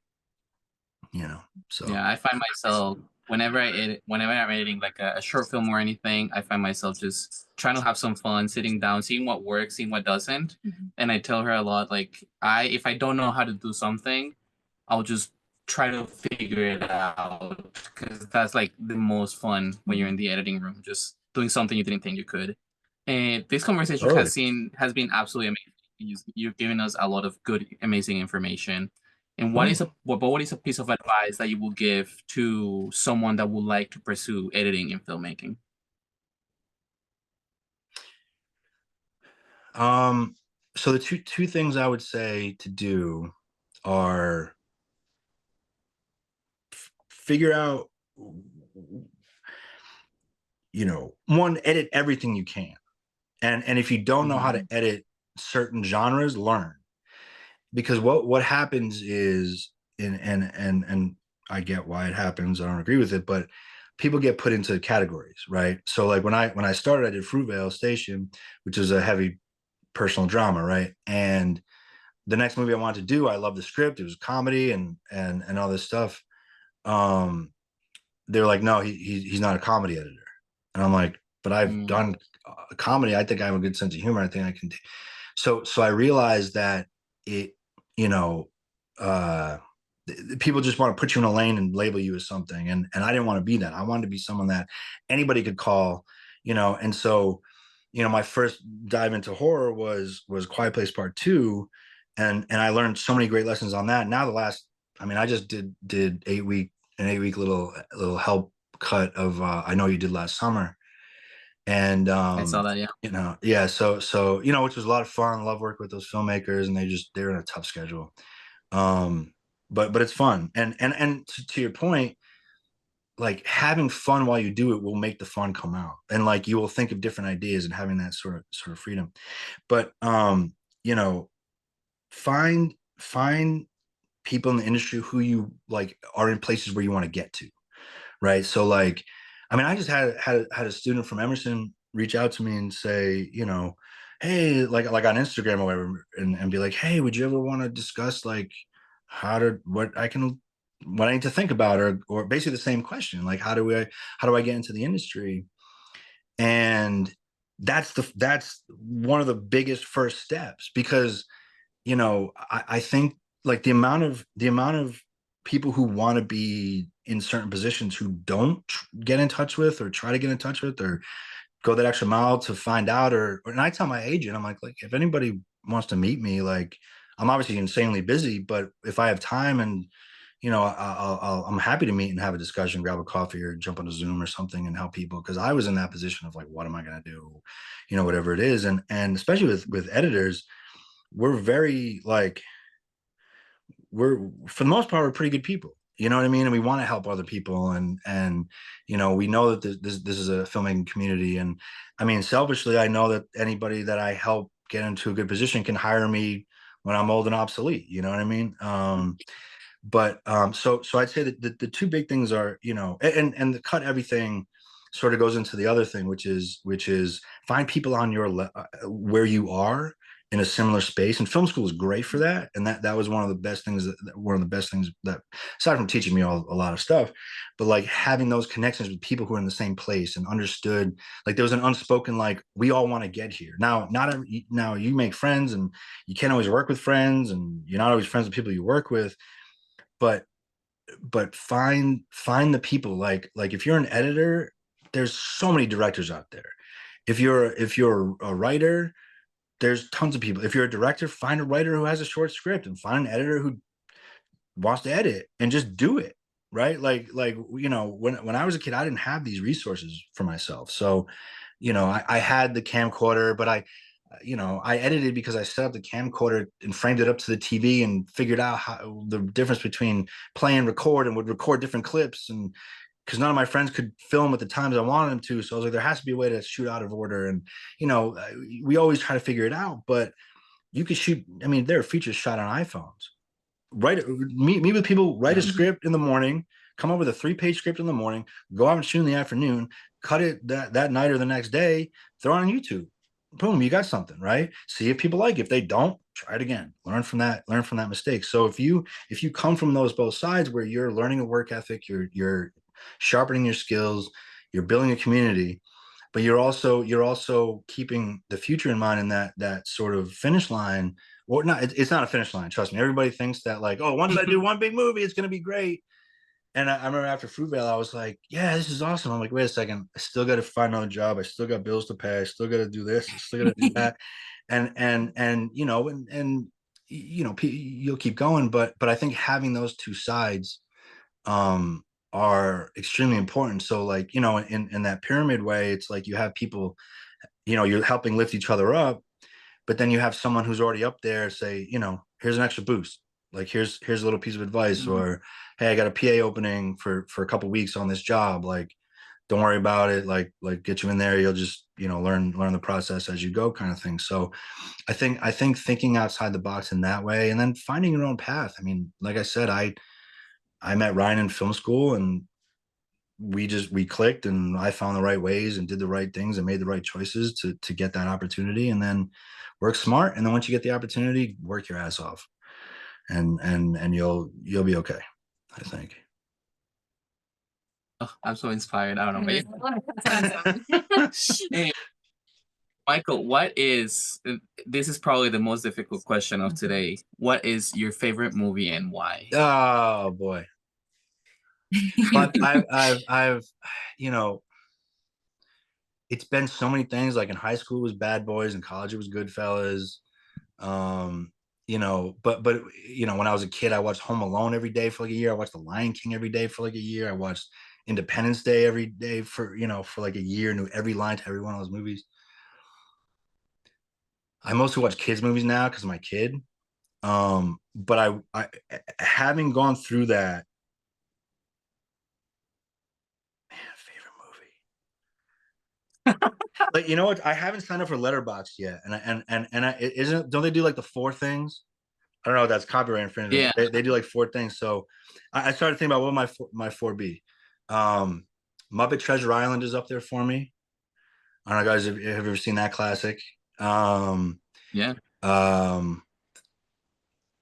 So Yeah, I find myself whenever I'm editing like a short film or anything, I find myself just trying to have some fun, sitting down, seeing what works, seeing what doesn't. And I tell her a lot, like, if I don't know how to do something, I'll just try to figure it out, because that's like the most fun when you're in the editing room, just doing something you didn't think you could. And this conversation totally. has been absolutely amazing. You've given us a lot of good, amazing information. And what is a piece of advice that you will give to someone that would like to pursue editing and filmmaking? So the two things I would say to do are figure out, one, edit everything you can. And if you don't know how to edit certain genres, learn. Because what happens is, and I get why it happens, I don't agree with it, but people get put into categories, right? So like when I started, I did Fruitvale Station, which is a heavy personal drama, right? And the next movie I wanted to do, I loved the script, it was comedy and all this stuff. They're like, no, he's not a comedy editor. And I'm like, but I've done a comedy. I think I have a good sense of humor. I think I can. So I realized that it, you know, uh, people just want to put you in a lane and label you as something, and I didn't want to be that. I wanted to be someone that anybody could call, and so, my first dive into horror was Quiet Place Part Two, and I learned so many great lessons on that. Now I just did 8 week little help cut of I Know You Did Last Summer, and I saw that, yeah. yeah, which was a lot of fun. Love working with those filmmakers, and they're in a tough schedule. but it's fun. And to your point, like having fun while you do it will make the fun come out, and like you will think of different ideas and having that sort of freedom. But you know, find people in the industry who you like are in places where you want to get to, right? So like, I mean, I just had a student from Emerson reach out to me and say, hey, like on Instagram or whatever, and be like, hey, would you ever want to discuss like what I need to think about, or basically the same question, like how do I get into the industry? And that's one of the biggest first steps, because I think like the amount of people who want to be in certain positions who don't get in touch with, or try to get in touch with, or go that extra mile to find out, and I tell my agent, I'm like if anybody wants to meet me, like I'm obviously insanely busy, but if I have time, and I'm happy to meet and have a discussion, grab a coffee, or jump on a Zoom or something and help people, because I was in that position of like, what am I going to do, whatever it is, and especially with editors, we're very like we're for the most part we're pretty good people, you know what I mean, and we want to help other people, and we know that this is a filmmaking community, and I mean, selfishly, I know that anybody that I help get into a good position can hire me when I'm old and obsolete, you know what I mean. But so I'd say that the two big things are, and the cut everything sort of goes into the other thing, which is find people on where you are in a similar space, and film school is great for that, and that was one of the best things that aside from teaching me a lot of stuff, but like having those connections with people who are in the same place and understood, like there was an unspoken, like we all want to get here. Now you make friends, and you can't always work with friends, and you're not always friends with people you work with, but find the people, like if you're an editor, there's so many directors out there. If you're a writer, there's tons of people. If you're a director, find a writer who has a short script, and find an editor who wants to edit, and just do it, right? Like when I was a kid, I didn't have these resources for myself, so I had the camcorder, but I edited because I set up the camcorder and framed it up to the TV and figured out how the difference between play and record, and would record different clips, and because none of my friends could film at the times I wanted them to, so I was like, there has to be a way to shoot out of order, and we always try to figure it out, but you could shoot. I mean, there are features shot on iPhones. Meet with people, write a script in the morning, come up with a 3-page script in the morning, go out and shoot in the afternoon, cut it that night or the next day, throw it on YouTube. Boom, you got something, right? See if people like it. If they don't, try it again. Learn from that mistake. So if you come from those both sides, where you're learning a work ethic, you're sharpening your skills, you're building a community, but you're also keeping the future in mind, in that sort of finish line. Or not, it's not a finish line, trust me. Everybody thinks that, like, oh, once I do one big movie, it's going to be great. And I remember after Fruitvale, I was like, yeah, this is awesome. I'm like, wait a second, I still got to find another job, I still got bills to pay, I still got to do this, I still got to do that. And you'll keep going, but I think having those two sides um are extremely important. So like, in that pyramid way, it's like you have people, you're helping lift each other up, but then you have someone who's already up there say, here's an extra boost, like here's a little piece of advice, Mm-hmm. or hey, I got a PA opening for a couple weeks on this job, like don't worry about it, like get you in there, you'll just learn the process as you go, kind of thing. So I think thinking outside the box in that way, and then finding your own path. I mean, like I said, I met Ryan in film school, and we clicked, and I found the right ways and did the right things and made the right choices to get that opportunity, and then work smart, and then once you get the opportunity, work your ass off, and you'll be okay, I think. Oh, I'm so inspired. I don't know. Maybe. Hey, Michael, this is probably the most difficult question of today. What is your favorite movie and why? Oh boy. But I've you know it's been so many things. Like in high school it was Bad Boys, in college it was Goodfellas. But when I was a kid, I watched Home Alone every day for like a year. I watched The Lion King every day for like a year. I watched Independence Day every day for like a year. Knew every line to every one of those movies. I mostly watch kids movies now because of my kid. But I having gone through that, man, favorite movie. Like, you know what? I haven't signed up for Letterboxd yet, and I isn't don't they do like the four things? I don't know if that's copyright infringement, Yeah. but they do like four things. So I started thinking about what my four be. Um, Muppet Treasure Island is up there for me. I don't know, guys, have you ever seen that classic? Um, Yeah. um,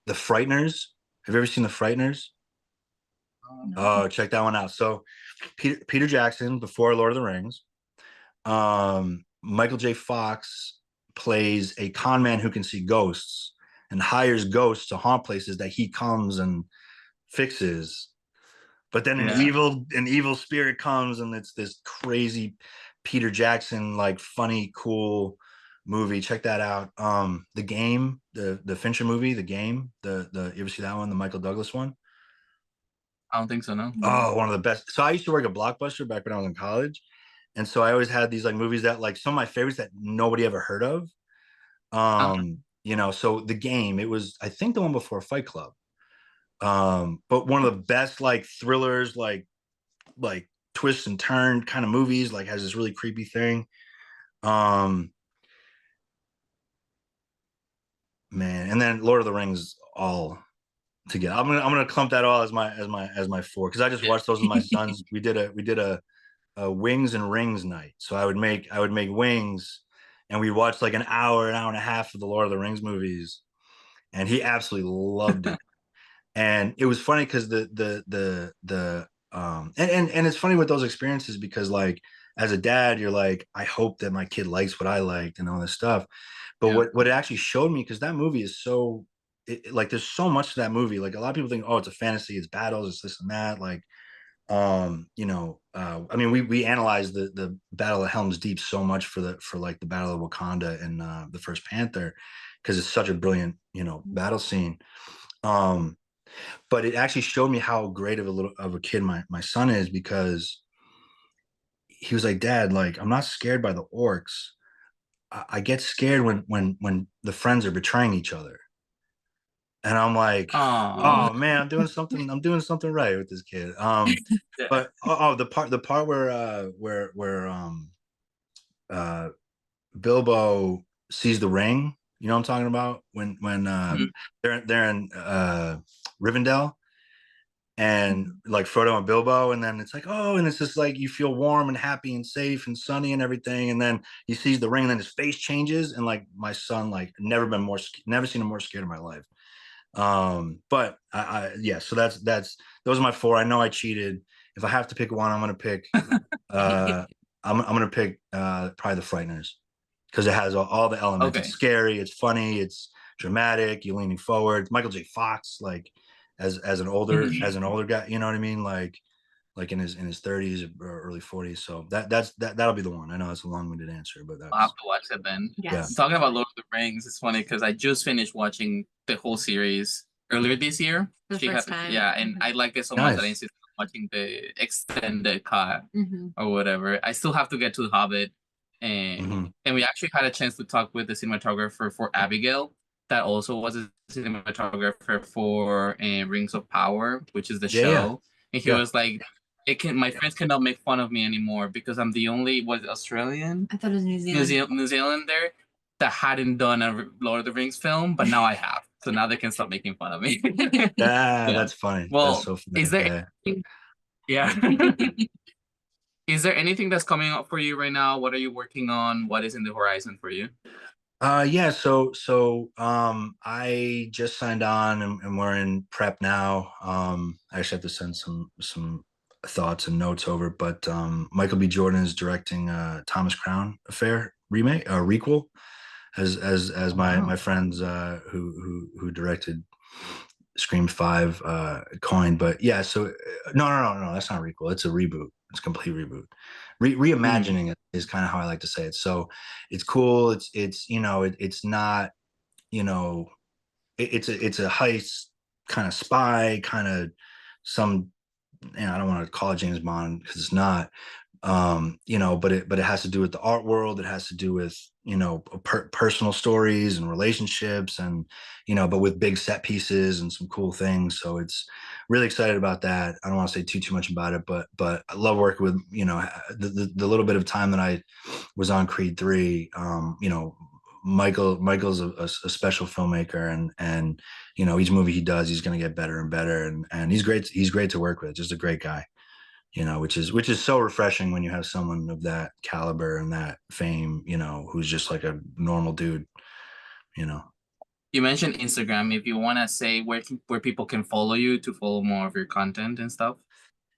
The Frighteners. Have you ever seen The Frighteners? No. Oh, check that one out. So Peter Jackson before Lord of the Rings. Michael J. Fox plays a con man who can see ghosts and hires ghosts to haunt places that he comes and fixes. But then Yeah. an evil spirit comes, and it's this crazy Peter Jackson, like funny, cool movie. Check that out. The Game, the Fincher movie, The Game. The you ever see that one? The Michael Douglas one. I don't think so, no. Oh, one of the best. So I used to work at Blockbuster back when I was in college, and so I always had these like movies that like some of my favorites that nobody ever heard of. You know, so The Game. It was I think the one before Fight Club. But one of the best like thrillers, like twist and turn kind of movies, like has this really creepy thing. Um, man, and then Lord of the Rings all together. I'm gonna clump that all as my four because I just watched those with my sons. We did a wings and rings night. So I would make wings, and we watched like an hour and a half of the Lord of the Rings movies, and he absolutely loved it. And it was funny because and it's funny with those experiences because like as a dad, you're like, I hope that my kid likes what I liked and all this stuff. But Yeah. what it actually showed me, because that movie is so like there's so much to that movie. Like a lot of people think, oh, it's a fantasy, it's battles, it's this and that. Like I mean we analyzed the Battle of Helm's Deep so much for like the Battle of Wakanda and the first Panther because it's such a brilliant battle scene. um but it actually showed me how great of a kid my son is, because he was like, Dad, like I'm not scared by the orcs. I get scared when the friends are betraying each other. And I'm like, Oh. oh man, I'm doing something right with this kid. Yeah. But the part where uh Bilbo sees the ring, you know what I'm talking about? When Mhm. they're in Rivendell, and like Frodo and Bilbo, and then it's like, oh, and it's just like you feel warm and happy and safe and sunny and everything, and then he sees the ring, and then his face changes, and like my son, like never seen him more scared in my life. But yeah, so that's those are my four. I know I cheated. If I have to pick one, I'm gonna pick uh I'm gonna pick probably The Frighteners, because it has all the elements. It's Okay. scary, it's funny, it's dramatic, you're leaning forward. Michael J. Fox, like as an older guy, you know what I mean? Like in his 30s or early 40s. So that'll be the one. I know it's a long-winded answer, but I'll have that's to watch it then. yeah. Yes. Talking about Lord of the Rings, it's funny because I just finished watching the whole series earlier this year. The first time. Yeah, and I liked it so much that I Nice. insisted on watching the extended cut Mm-hmm. or whatever. I still have to get to the Hobbit, and Mm-hmm. we actually had a chance to talk with the cinematographer for Abigail, that also was a cinematographer for Rings of Power, which is the Yeah, yeah, show, and he yeah. was like, "It can my friends cannot make fun of me anymore because I'm the only Australian." I thought it was New Zealand. New Zealander that hadn't done a Lord of the Rings film, but now I have. So now they can stop making fun of me. Ah, Yeah. that's funny. That's Well, so funny. is there Yeah. anything, yeah. Is there anything that's coming up for you right now? What are you working on? What is in the horizon for you? Yeah, I just signed on, and we're in prep now. I actually have to send some thoughts and notes over, but Michael B. Jordan is directing Thomas Crown Affair remake, requel, as Oh, my wow. friends who directed Scream 5 coined. But yeah, so no, that's not a requel. It's a reboot. It's a complete reboot. Mm. Reimagining it is kind of how I like to say it. So it's cool. It's it's not, you know, it's a heist kind of spy kind of some, I don't want to call it James Bond because it's not. But it has to do with the art world. It has to do with, personal stories and relationships, and, but with big set pieces and some cool things. So it's really excited about that. I don't want to say too much about it, but I love working with, the little bit of time that I was on Creed 3. Michael's a special filmmaker, and each movie he does, he's going to get better and better, and he's great to work with. Just a great guy, which is so refreshing when you have someone of that caliber and that fame, who's just like a normal dude, you know. You mentioned Instagram. If you want to say where people can follow you to follow more of your content and stuff.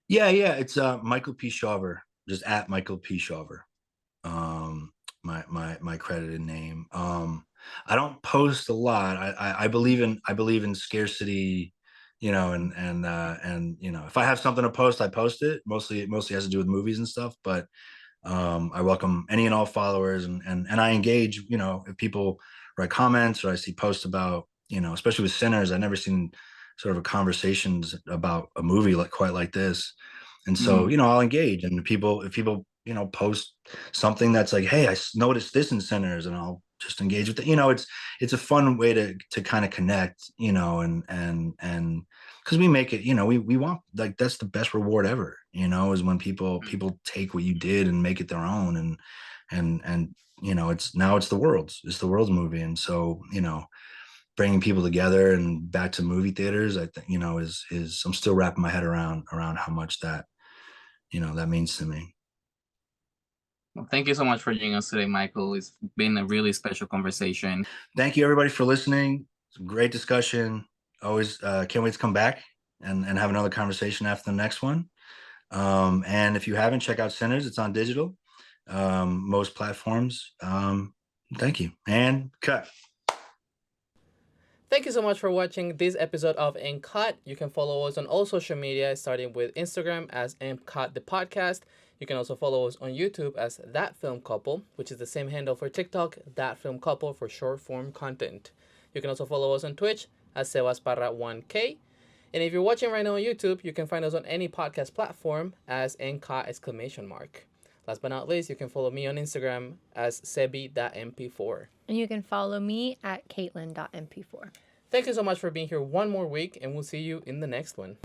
Yeah, it's Michael P. Shawver, just at Michael P. Shawver. Um, my credited name. I don't post a lot. I believe in scarcity, and if I have something to post, I post it. It mostly has to do with movies and stuff, but I welcome any and all followers, and I engage, if people write comments or I see posts about, especially with Sinners. I've never seen sort of a conversations about a movie quite like this. And so, I'll engage, and if people, post something that's like, hey, I noticed this in Sinners, and I'll just engage with it. It's a fun way to kind of connect, and because we make it, we want, like, that's the best reward ever, is when people take what you did and make it their own, and it's the world's movie. And so, bringing people together and back to movie theaters, I think, is I'm still wrapping my head around how much that, that means to me. Well, thank you so much for joining us today, Michael. It's been a really special conversation. Thank you, everybody, for listening. It's a great discussion. Always can't wait to come back and have another conversation after the next one. And if you haven't, check out Sinners. It's on digital, most platforms. Thank you. And cut. Thank you so much for watching this episode of Cut. You can follow us on all social media, starting with Instagram as Cut the podcast. You can also follow us on YouTube as That Film Couple, which is the same handle for TikTok, That Film Couple, for short form content. You can also follow us on Twitch as Sebasparra1K. And if you're watching right now on YouTube, you can find us on any podcast platform as Cut ! Last but not least, you can follow me on Instagram as sebi.mp4. And you can follow me at caitlin.mp4. Thank you so much for being here one more week, and we'll see you in the next one.